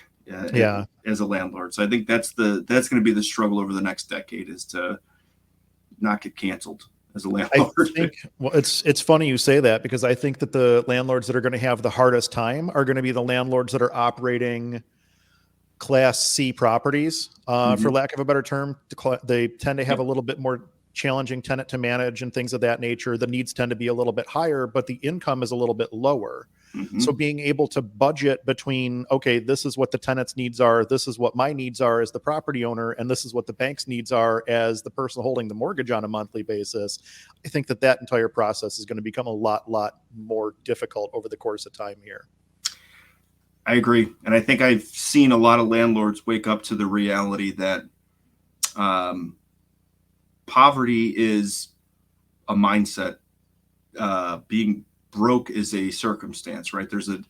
as a landlord. So I think that's going to be the struggle over the next decade, is to not get canceled as a landlord. I think, well, it's funny you say that, because I think that the landlords that are going to have the hardest time are going to be the landlords that are operating Class C properties, for lack of a better term. They tend to have a little bit more challenging tenant to manage and things of that nature. The needs tend to be a little bit higher, but the income is a little bit lower. So being able to budget between, okay, this is what the tenant's needs are, this is what my needs are as the property owner, and this is what the bank's needs are as the person holding the mortgage on a monthly basis, I think that entire process is going to become a lot more difficult over the course of time here. I agree. And I think I've seen a lot of landlords wake up to the reality that poverty is a mindset. Being broke is a circumstance, right? There's a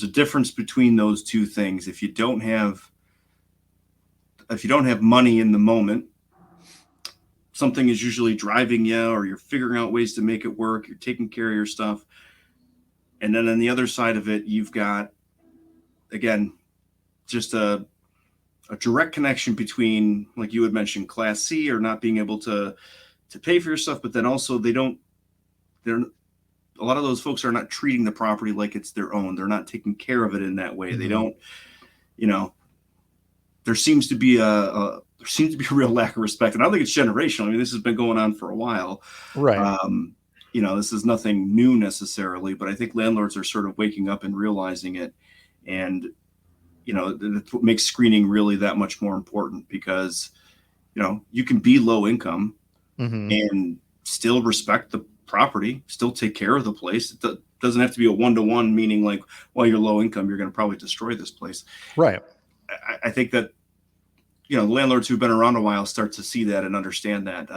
difference between those two things. If you don't have money in the moment, something is usually driving you, or you're figuring out ways to make it work. You're taking care of your stuff. And then on the other side of it, you've got, again, just a direct connection between, like you had mentioned, Class C, or not being able to pay for your stuff, but then also a lot of those folks are not treating the property like it's their own. They're not taking care of it in that way. They don't, there seems to be a real lack of respect. And I don't think it's generational. I mean, this has been going on for a while. Right. This is nothing new necessarily, but I think landlords are sort of waking up and realizing it. And, that's what makes screening really that much more important, because, you can be low income and still respect the property, still take care of the place. doesn't have to be a one-to-one, meaning like, well, you're low income, you're going to probably destroy this place. Right. I think that, landlords who've been around a while start to see that and understand that.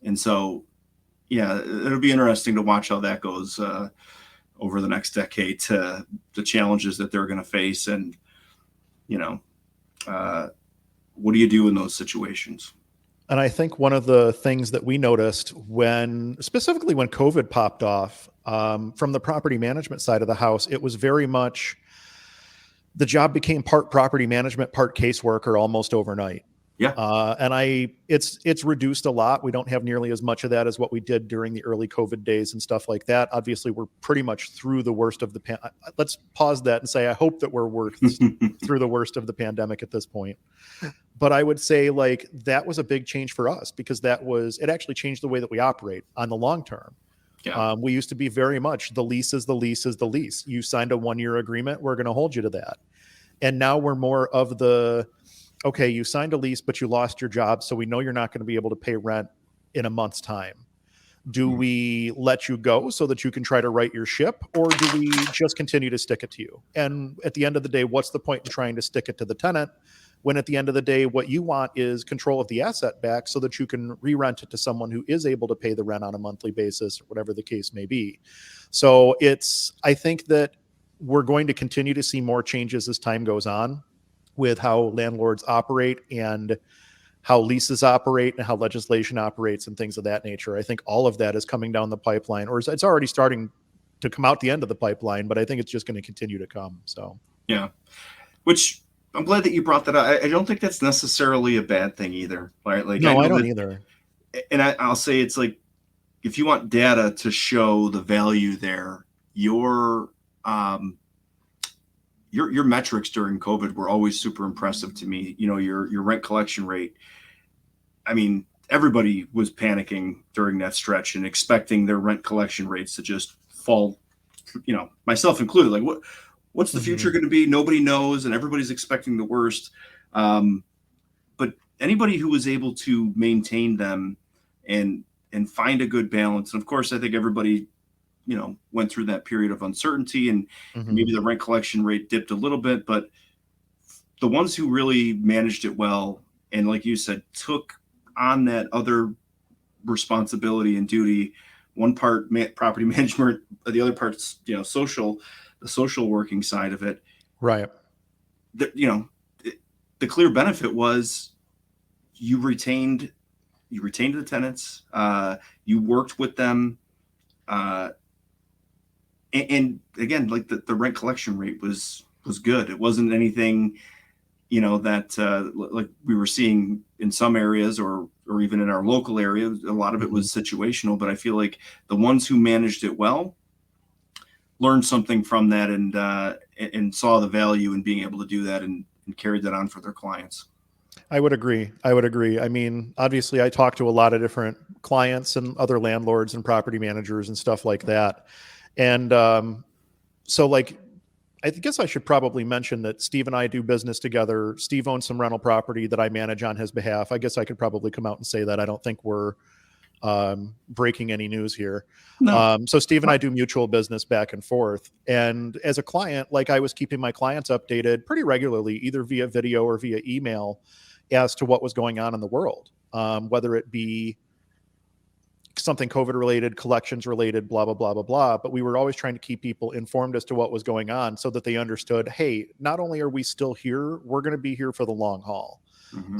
And so, yeah, it'll be interesting to watch how that goes over the next decade, to the challenges that they're going to face. And, what do you do in those situations? And I think one of the things that we noticed specifically when COVID popped off, from the property management side of the house, it was very much, the job became part property management, part caseworker almost overnight. Yeah. And it's reduced a lot. We don't have nearly as much of that as what we did during the early COVID days and stuff like that. Obviously, we're pretty much through the worst of the let's pause that and say, I hope that we're through the worst of the pandemic at this point. But I would say, like, that was a big change for us, because it actually changed the way that we operate on the long term. Yeah. We used to be very much, the lease is the lease is the lease. You signed a 1-year agreement, we're going to hold you to that. And now we're more of okay, you signed a lease, but you lost your job, so we know you're not going to be able to pay rent in a month's time. Do we let you go so that you can try to right your ship, or do we just continue to stick it to you? And at the end of the day, what's the point in trying to stick it to the tenant, when at the end of the day, what you want is control of the asset back so that you can re-rent it to someone who is able to pay the rent on a monthly basis, or whatever the case may be. So I think that we're going to continue to see more changes as time goes on, with how landlords operate and how leases operate and how legislation operates and things of that nature. I think all of that is coming down the pipeline, or it's already starting to come out the end of the pipeline, but I think it's just going to continue to come. So, yeah, which I'm glad that you brought that up. I don't think that's necessarily a bad thing either, right? Like, no, I don't either. And I'll say, it's like, if you want data to show the value there, your metrics during COVID were always super impressive to me. Your rent collection rate. I mean, everybody was panicking during that stretch and expecting their rent collection rates to just fall, myself included. Like, what's the future going to be? Nobody knows, and everybody's expecting the worst. But anybody who was able to maintain them and find a good balance, and of course, I think everybody, went through that period of uncertainty, and maybe the rent collection rate dipped a little bit, but the ones who really managed it well, and like you said, took on that other responsibility and duty, one part property management, the other part's, the social working side of it. Right. The clear benefit was you retained the tenants, you worked with them, and again, like, the rent collection rate was good. It wasn't anything, that like we were seeing in some areas, or even in our local area. A lot of it was situational, but I feel like the ones who managed it well learned something from that, and saw the value in being able to do that, and carried that on for their clients. I would agree. I mean, obviously, I talk to a lot of different clients and other landlords and property managers and stuff like that. And so, like, I guess I should probably mention that Steve and I do business together. Steve owns some rental property that I manage on his behalf. I guess I could probably come out and say that. I don't think we're breaking any news here. No. So Steve and I do mutual business back and forth. And as a client, like, I was keeping my clients updated pretty regularly, either via video or via email, as to what was going on in the world, whether it be something COVID related, collections related, blah, blah, blah, blah, blah. But we were always trying to keep people informed as to what was going on, so that they understood, hey, not only are we still here, we're going to be here for the long haul.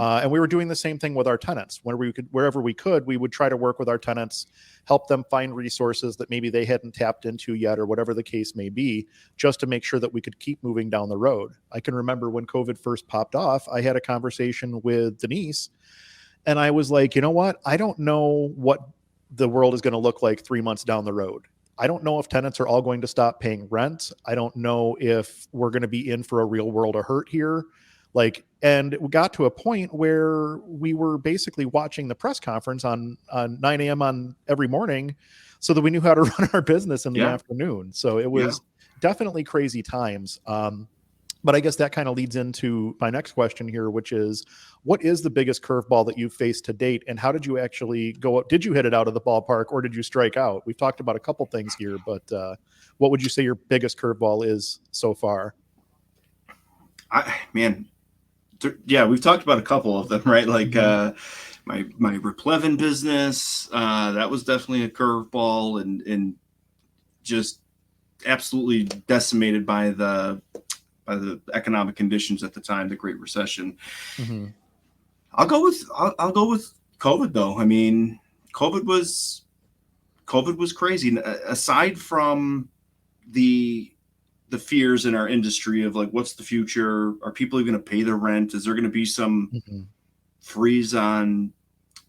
And we were doing the same thing with our tenants. Wherever we could, we would try to work with our tenants, help them find resources that maybe they hadn't tapped into yet, or whatever the case may be, just to make sure that we could keep moving down the road. I can remember when COVID first popped off, I had a conversation with Denise, and I was like, you know what? I don't know what the world is going to look like 3 months down the road. I don't know if tenants are all going to stop paying rent. I don't know if we're going to be in for a real world of hurt here. And we got to a point where we were basically watching the press conference on 9 a.m. on every morning, so that we knew how to run our business in the afternoon. So it was definitely crazy times. But But I guess that kind of leads into my next question here, which is, what is the biggest curveball that you've faced to date, and how did you actually go up? Did you hit it out of the ballpark, or did you strike out? We've talked about a couple things here, but what would you say your biggest curveball is so far? Yeah, we've talked about a couple of them, right? Like Mm-hmm. my Replevin business, that was definitely a curveball, and just absolutely decimated by the economic conditions at the time, the Great Recession. Mm-hmm. I'll go with COVID though. I mean, COVID was crazy. Aside from the fears in our industry of like, what's the future? Are people going to pay their rent? Is there going to be some Mm-hmm. freeze on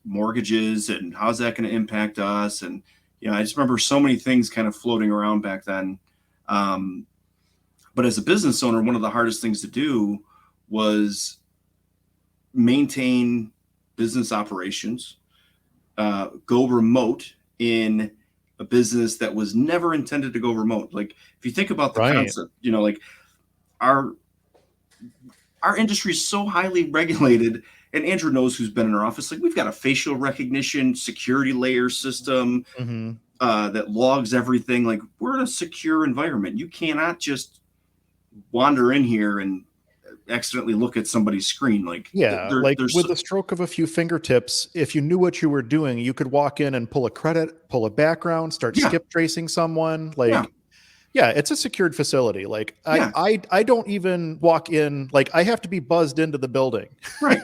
mortgages, and how's that going to impact us? And I just remember so many things kind of floating around back then. But as a business owner, one of the hardest things to do was maintain business operations, go remote in a business that was never intended to go remote. Like, if you think about the Right. concept, like our industry is so highly regulated, and Andrew knows, who's been in our office, like, we've got a facial recognition security layer system Mm-hmm. that logs everything. Like, we're in a secure environment. You cannot just wander in here and accidentally look at somebody's screen. Like, Yeah, like with the stroke of a few fingertips, if you knew what you were doing, you could walk in and pull a credit, pull a background, start yeah, skip tracing someone. yeah, Like, yeah, it's a secured facility. Like, yeah, I don't even walk in. Like, I have to be buzzed into the building. right.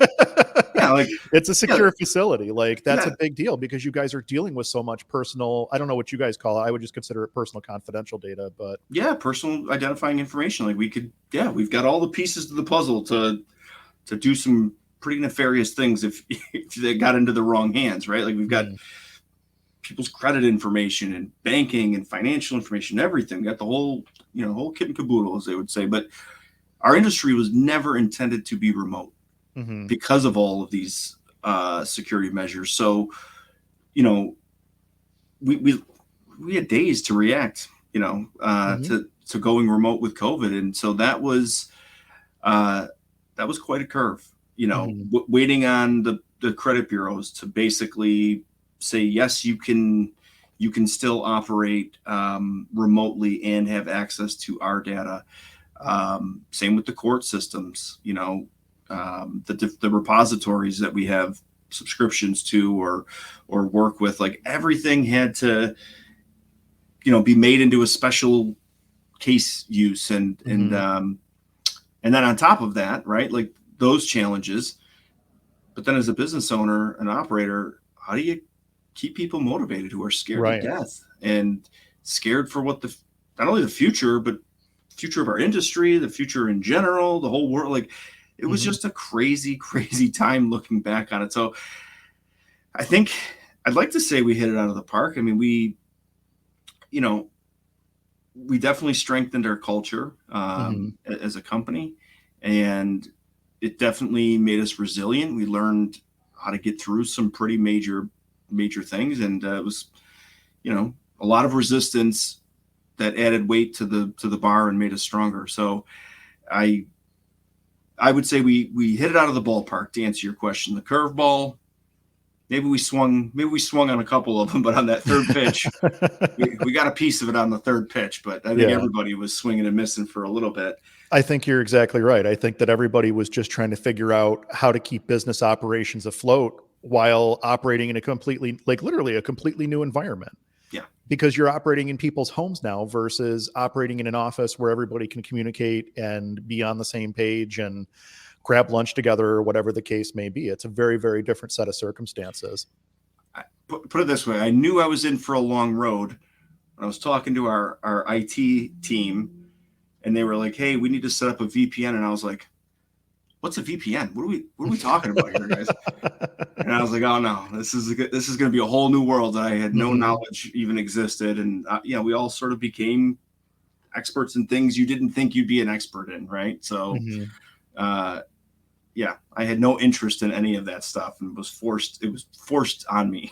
Yeah, like, It's a yeah, secure facility. Like, that's yeah, a big deal because you guys are dealing with so much personal. I don't know what you guys call it. I would just consider it personal confidential data. But yeah, personal identifying information. Like, we've got all the pieces to the puzzle to do some pretty nefarious things if they got into the wrong hands, right? Like, we've got people's credit information and banking and financial information, everything. We got the whole kit and caboodle, as they would say. But our industry was never intended to be remote mm-hmm. because of all of these security measures. So, we had days to react, Mm-hmm. to going remote with COVID, and so that was quite a curve. Mm-hmm. Waiting on the credit bureaus to basically say, yes, you can still operate remotely and have access to our data. Same with the court systems. The repositories that we have subscriptions to or work with. Like, everything had to be made into a special case use, and then on top of that, right, like, those challenges. But then, as a business owner and operator, how do you keep people motivated who are scared to Right. death and scared for what not only the future, but future of our industry, the future in general, the whole world? Like, it was just a crazy, crazy time looking back on it. So I think I'd like to say we hit it out of the park. I mean, we definitely strengthened our culture as a company, and it definitely made us resilient. We learned how to get through some pretty major things, and it was a lot of resistance that added weight to the bar and made us stronger. So I would say we hit it out of the ballpark, to answer your question. The curveball, maybe we swung on a couple of them, but on that third pitch, we got a piece of it on the third pitch. But I think everybody was swinging and missing for a little bit. I think you're exactly right. I think that everybody was just trying to figure out how to keep business operations afloat while operating in literally a completely new environment. Yeah. Because you're operating in people's homes now versus operating in an office where everybody can communicate and be on the same page and grab lunch together or whatever the case may be. It's a very, very different set of circumstances. Put it this way. I knew I was in for a long road. I was talking to our IT team, and they were like, "Hey, we need to set up a VPN." And I was like, "What's a VPN? What are we talking about here, guys?" And I was like, "Oh no, this is going to be a whole new world that I had no knowledge even existed." And we all sort of became experts in things you didn't think you'd be an expert in, right? So, I had no interest in any of that stuff, and it was forced on me.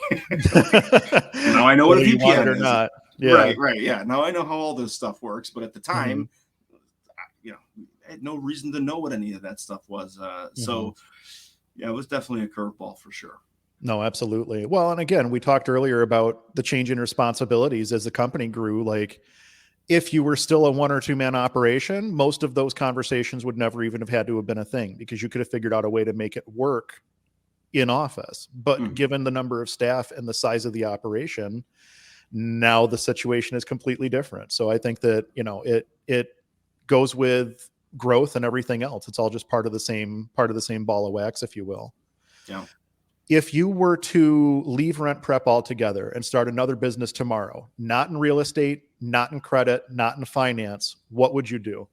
Now I know what a VPN is. Not. Yeah. Right. Yeah. Now I know how all this stuff works. But at the time, had no reason to know what any of that stuff was. So yeah, it was definitely a curveball for sure. No, absolutely. Well, and again, we talked earlier about the change in responsibilities as the company grew. Like, if you were still a 1 or 2 man operation, most of those conversations would never even have had to have been a thing, because you could have figured out a way to make it work in office. But given the number of staff and the size of the operation, now the situation is completely different. So I think that, it goes with growth and everything else. It's all just part of the same ball of wax, if you will. Yeah. If you were to leave RentPrep altogether and start another business tomorrow, not in real estate, not in credit, not in finance, what would you do?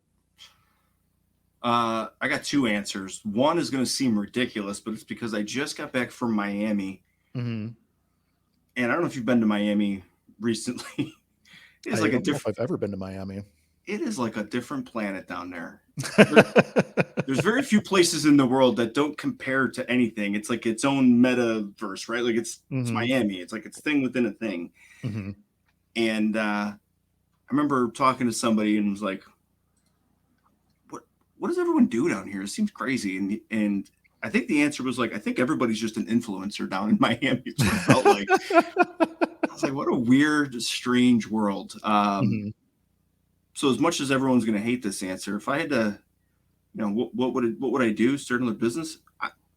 I got 2 answers. One is going to seem ridiculous, but it's because I just got back from Miami. And I don't know if you've been to Miami recently. I don't know if I've ever been to Miami. It is like a different planet down there. There's very few places in the world that don't compare to anything. It's like its own metaverse, right? Like it's Miami. It's like its thing within a thing. And I remember talking to somebody and was like, what does everyone do down here? It seems crazy. And I think the answer was like, I think everybody's just an influencer down in Miami. It's what it felt like. I was like, what a weird, strange world. So as much as everyone's going to hate this answer, if I had to, what would I do? Start another business?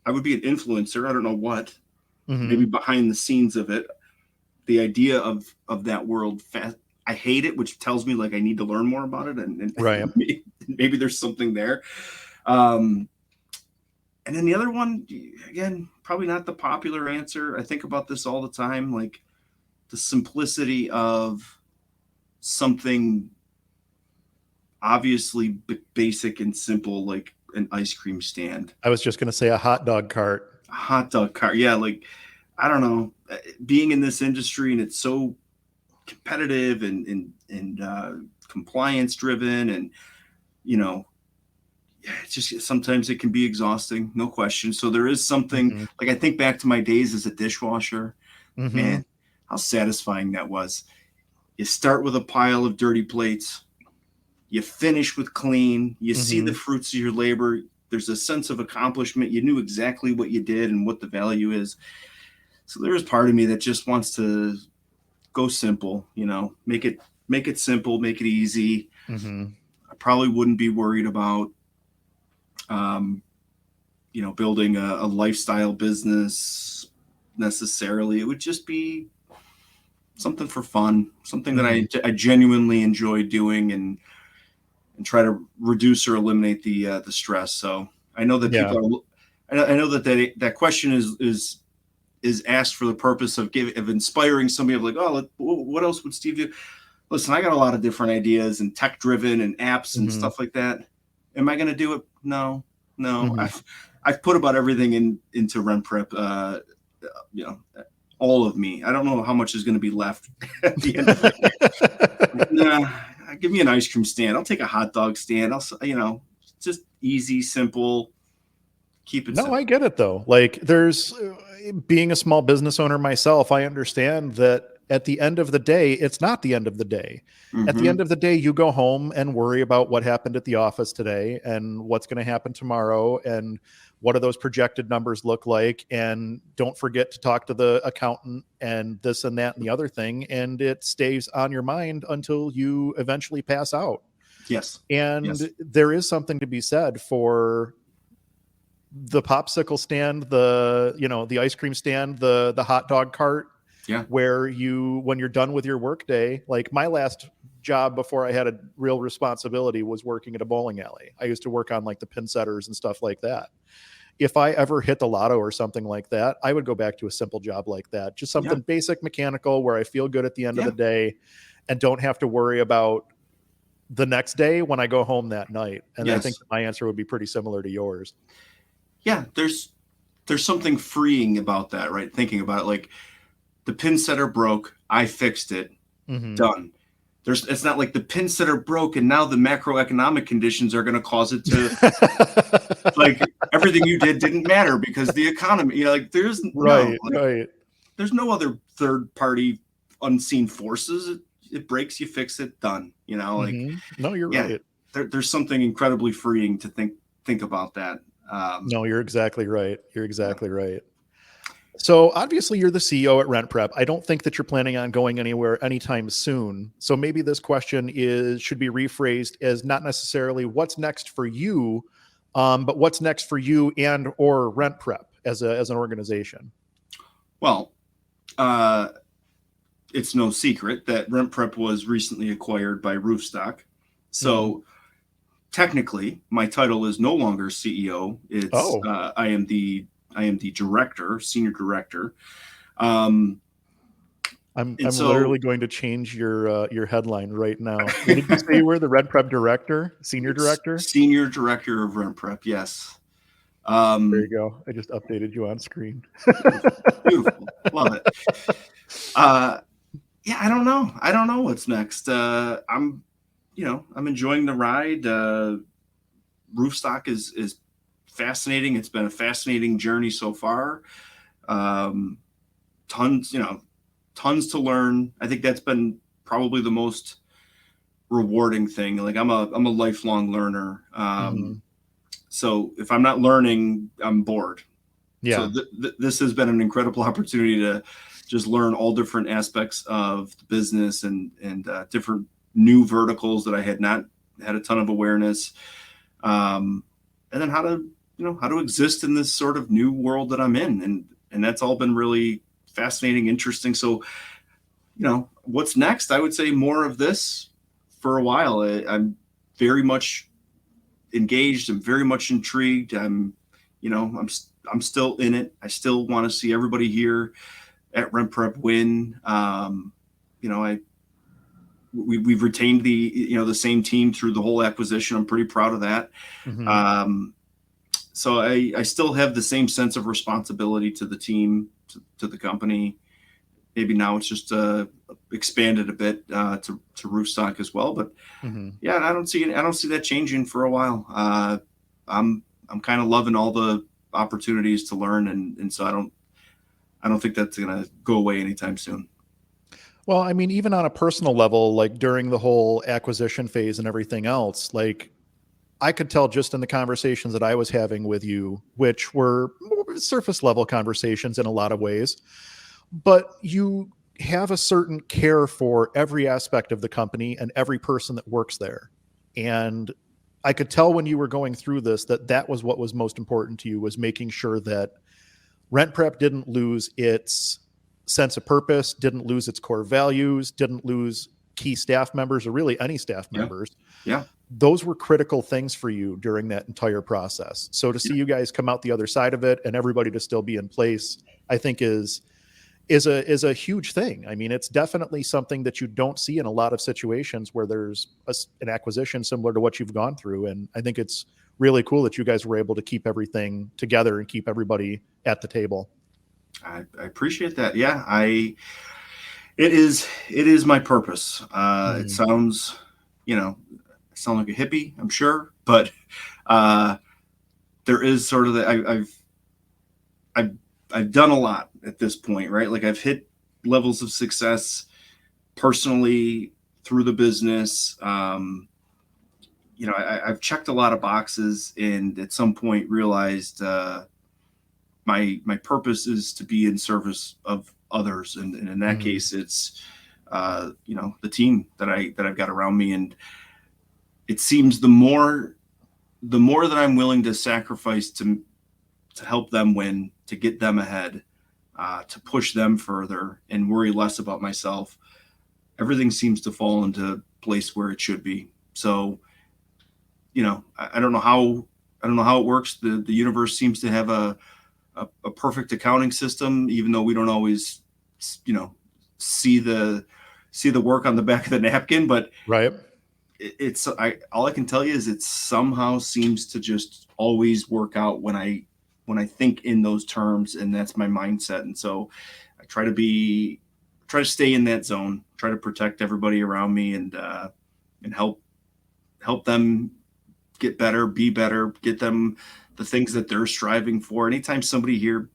I would be an influencer. I don't know what, maybe behind the scenes of it. The idea of that world, I hate it, which tells me like I need to learn more about it. And right. maybe there's something there. And then the other one, again, probably not the popular answer. I think about this all the time, like the simplicity of something obviously basic and simple, like an ice cream stand. I was just going to say a hot dog cart. A hot dog cart. Yeah. Like, I don't know, being in this industry and it's so competitive and compliance driven, and, it's just sometimes it can be exhausting, no question. So there is something like, I think back to my days as a dishwasher, man, how satisfying that was. You start with a pile of dirty plates, you finish with clean, you see the fruits of your labor. There's a sense of accomplishment. You knew exactly what you did and what the value is. So there is part of me that just wants to go simple, make it simple, make it easy. I probably wouldn't be worried about, building a lifestyle business necessarily. It would just be something for fun, something that I genuinely enjoy doing and try to reduce or eliminate the stress. So I know that people are, I know that question is asked for the purpose of inspiring somebody of like, oh, what else would Steve do? Listen, I got a lot of different ideas and tech driven and apps and stuff like that. Am I going to do it? No. I've put about everything into RentPrep, all of me. I don't know how much is going to be left at the end of it. Nah, give me an ice cream stand. I'll take a hot dog stand. I'll, just easy, simple, keep it simple. I get it though. Like there's being a small business owner myself, I understand that at the end of the day, it's not the end of the day. At the end of the day, you go home and worry about what happened at the office today and what's going to happen tomorrow and what do those projected numbers look like. And don't forget to talk to the accountant and this and that and the other thing. And it stays on your mind until you eventually pass out. Yes. And there is something to be said for the popsicle stand, the ice cream stand, the hot dog cart. Yeah. Where when you're done with your workday, like my last job before I had a real responsibility was working at a bowling alley. I used to work on like the pin setters and stuff like that. If I ever hit the lotto or something like that, I would go back to a simple job like that. Just something basic mechanical where I feel good at the end of the day and don't have to worry about the next day when I go home that night. And I think my answer would be pretty similar to yours. Yeah. There's something freeing about that, right? Thinking about it, like, the pin setter broke. I fixed it. Done. It's not like the pin setter broke and now the macroeconomic conditions are going to cause it to like everything you did didn't matter because the economy, like there's there's no other third party unseen forces. It breaks, you fix it, done. No, you're right. there's something incredibly freeing to think about that. No, you're exactly right. You're exactly right. So obviously you're the CEO at RentPrep. I don't think that you're planning on going anywhere anytime soon. So maybe this question should be rephrased as not necessarily what's next for you, but what's next for you and or RentPrep as an organization. Well, it's no secret that RentPrep was recently acquired by Roofstock. So technically, my title is no longer CEO. It's I am the director, senior director. I'm literally going to change your headline right now. What did you say you were? The RentPrep director, senior director? Senior director of RentPrep, yes. There you go. I just updated you on screen. Beautiful. Love it. Yeah, I don't know. I don't know what's next. I'm enjoying the ride. Roofstock is fascinating. It's been a fascinating journey so far. Tons to learn. I think that's been probably the most rewarding thing. Like I'm a lifelong learner. So if I'm not learning, I'm bored. Yeah. So this has been an incredible opportunity to just learn all different aspects of the business and different new verticals that I had not had a ton of awareness. And then how to exist in this sort of new world that I'm in. And that's all been really fascinating, interesting. So, what's next? I would say more of this for a while. I'm very much engaged. I'm very much intrigued. I'm still in it. I still want to see everybody here at RentPrep win. We've retained the same team through the whole acquisition. I'm pretty proud of that. So I still have the same sense of responsibility to the team, to the company. Maybe now it's just expanded a bit to Roofstock as well. But yeah, I don't see that changing for a while. I'm kind of loving all the opportunities to learn, and so I don't think that's going to go away anytime soon. Well, I mean, even on a personal level, like during the whole acquisition phase and everything else, like I could tell just in the conversations that I was having with you, which were surface level conversations in a lot of ways, but you have a certain care for every aspect of the company and every person that works there. And I could tell when you were going through this, that was what was most important to you, was making sure that RentPrep didn't lose its sense of purpose, didn't lose its core values, didn't lose key staff members or really any staff members. Yeah. Those were critical things for you during that entire process. So to see you guys come out the other side of it and everybody to still be in place, I think is a huge thing. I mean, it's definitely something that you don't see in a lot of situations where there's an acquisition similar to what you've gone through. And I think it's really cool that you guys were able to keep everything together and keep everybody at the table. I appreciate that. Yeah, it is my purpose. It sounds, I sound like a hippie, I'm sure, but there is sort of I've done a lot at this point, right? Like I've hit levels of success personally through the business. I've checked a lot of boxes, and at some point realized my purpose is to be in service of others, and in that case, it's the team that I've got around me, and it seems the more that I'm willing to sacrifice to help them win, to get them ahead, to push them further, and worry less about myself, everything seems to fall into place where it should be. So, I don't know how it works. The universe seems to have a perfect accounting system, even though we don't always, see the work on the back of the napkin. But right, all I can tell you is it somehow seems to just always work out when I think in those terms, and that's my mindset. And so I try to stay in that zone, try to protect everybody around me, and help them get better, be better, get them the things that they're striving for. Anytime somebody here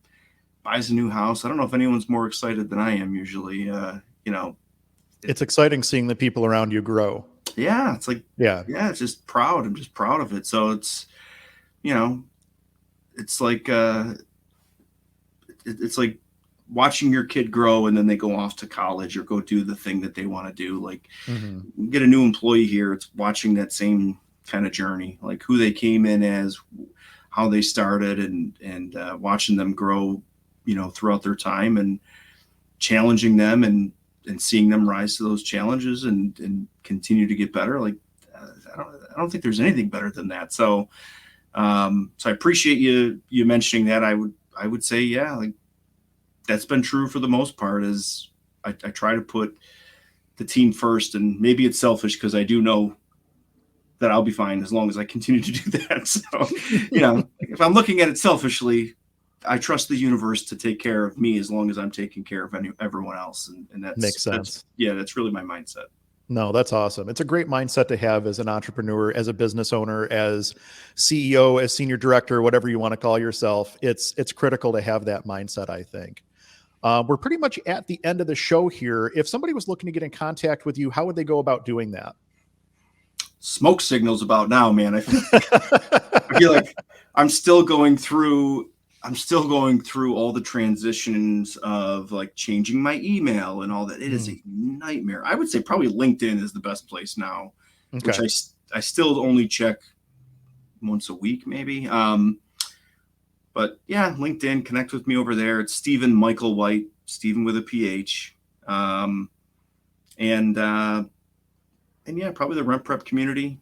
buys a new house, I don't know if anyone's more excited than I am usually. It's exciting seeing the people around you grow. Yeah. It's like, Yeah. yeah, it's just proud. I'm just proud of it. So it's, you know, it's like, it's like watching your kid grow and then they go off to college or go do the thing that they want to do. Like, Mm-hmm. get a new employee here. It's watching that same kind of journey, like who they came in as, how they started, and watching them grow, throughout their time, and challenging them, and seeing them rise to those challenges, and continue to get better. Like, I don't think there's anything better than that. So, so I appreciate you mentioning that. I would say, yeah, like that's been true for the most part. Is I try to put the team first, and maybe it's selfish because I do know that I'll be fine as long as I continue to do that. So, if I'm looking at it selfishly, I trust the universe to take care of me as long as I'm taking care of everyone else. And Makes sense. That's really my mindset. No, that's awesome. It's a great mindset to have as an entrepreneur, as a business owner, as CEO, as senior director, whatever you want to call yourself. It's critical to have that mindset, I think. We're pretty much at the end of the show here. If somebody was looking to get in contact with you, how would they go about doing that? Smoke signals about now, man. I feel like I'm still going through all the transitions of like changing my email and all that. It is a nightmare. I would say probably LinkedIn is the best place now, which I still only check once a week, maybe. But yeah, LinkedIn, connect with me over there. It's Stephen Michael White, Stephen with a PH. And yeah, probably the RentPrep community,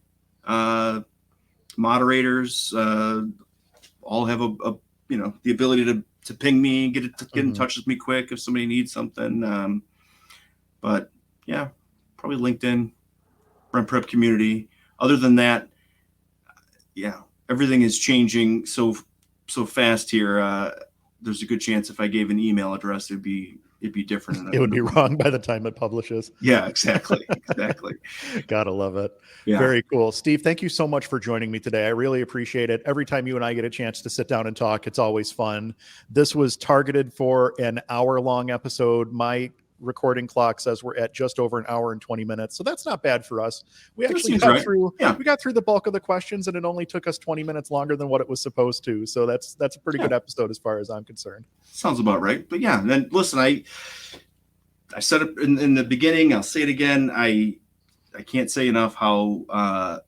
moderators, all have the ability to ping me, get in touch with me quick if somebody needs something. But yeah, probably LinkedIn, RentPrep community. Other than that, yeah, everything is changing so fast here. There's a good chance if I gave an email address, it'd be different. It would be wrong by the time it publishes. Yeah, exactly. Gotta love it. Yeah. Very cool. Steve, thank you so much for joining me today. I really appreciate it. Every time you and I get a chance to sit down and talk, it's always fun. This was targeted for an hour-long episode. My recording clock says we're at just over an hour and 20 minutes. So that's not bad for us. We actually got through the bulk of the questions, and it only took us 20 minutes longer than what it was supposed to. So that's a pretty good episode as far as I'm concerned. Sounds about right. But yeah, then listen, I said it in the beginning, I'll say it again. I can't say enough how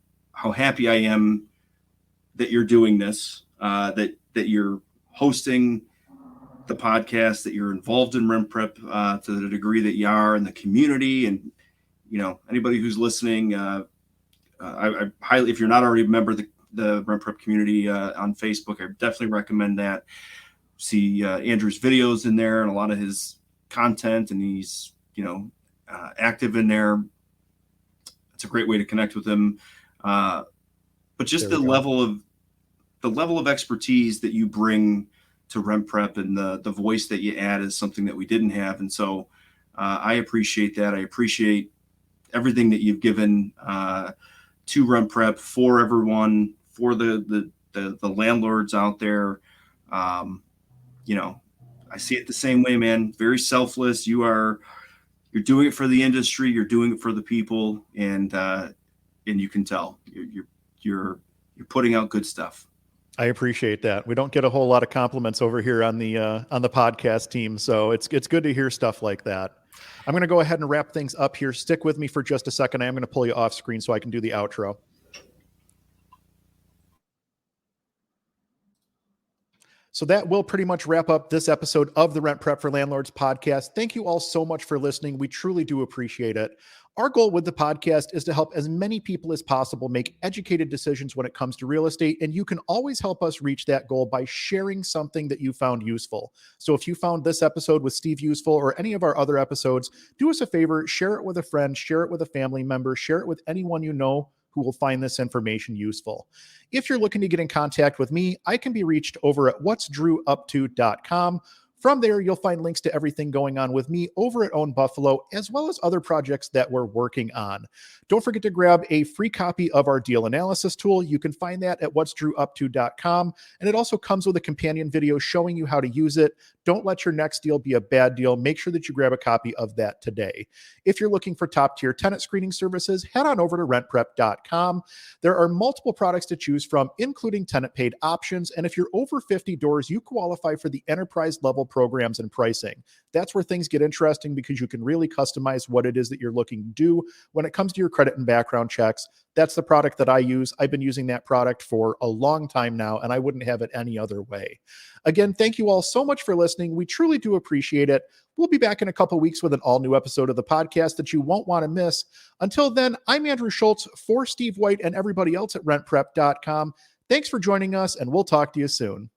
happy I am that you're doing this, that you're hosting the podcast, that you're involved in RentPrep to the degree that you are, in the community. And anybody who's listening, I highly, if you're not already a member of the RentPrep community on Facebook, I definitely recommend that. See Andrew's videos in there and a lot of his content, and he's active in there. It's a great way to connect with him. But just the level of expertise that you bring to RentPrep, and the voice that you add is something that we didn't have. And so I appreciate that. I appreciate everything that you've given to RentPrep, for everyone, for the landlords out there. I see it the same way, man. Very selfless. You're doing it for the industry. You're doing it for the people, and you can tell you're putting out good stuff. I appreciate that. We don't get a whole lot of compliments over here on the podcast team, so it's good to hear stuff like that. I'm going to go ahead and wrap things up here. Stick with me for just a second. I am going to pull you off screen so I can do the outro. So that will pretty much wrap up this episode of the RentPrep for Landlords podcast. Thank you all so much for listening. We truly do appreciate it. Our goal with the podcast is to help as many people as possible make educated decisions when it comes to real estate. And you can always help us reach that goal by sharing something that you found useful. So if you found this episode with Steve useful, or any of our other episodes, do us a favor, share it with a friend, share it with a family member, share it with anyone you know who will find this information useful. If you're looking to get in contact with me, I can be reached over at whatsdrewupto.com. From there, you'll find links to everything going on with me over at Own Buffalo, as well as other projects that we're working on. Don't forget to grab a free copy of our deal analysis tool. You can find that at whatsdrewupto.com. And it also comes with a companion video showing you how to use it. Don't let your next deal be a bad deal. Make sure that you grab a copy of that today. If you're looking for top-tier tenant screening services, head on over to rentprep.com. There are multiple products to choose from, including tenant paid options. And if you're over 50 doors, you qualify for the enterprise level programs and pricing. That's where things get interesting because you can really customize what it is that you're looking to do when it comes to your credit and background checks. That's the product that I use. I've been using that product for a long time now, and I wouldn't have it any other way. Again, thank you all so much for listening. We truly do appreciate it. We'll be back in a couple weeks with an all-new episode of the podcast that you won't want to miss. Until then, I'm Andrew Schultz for Steve White and everybody else at rentprep.com. Thanks for joining us, and we'll talk to you soon.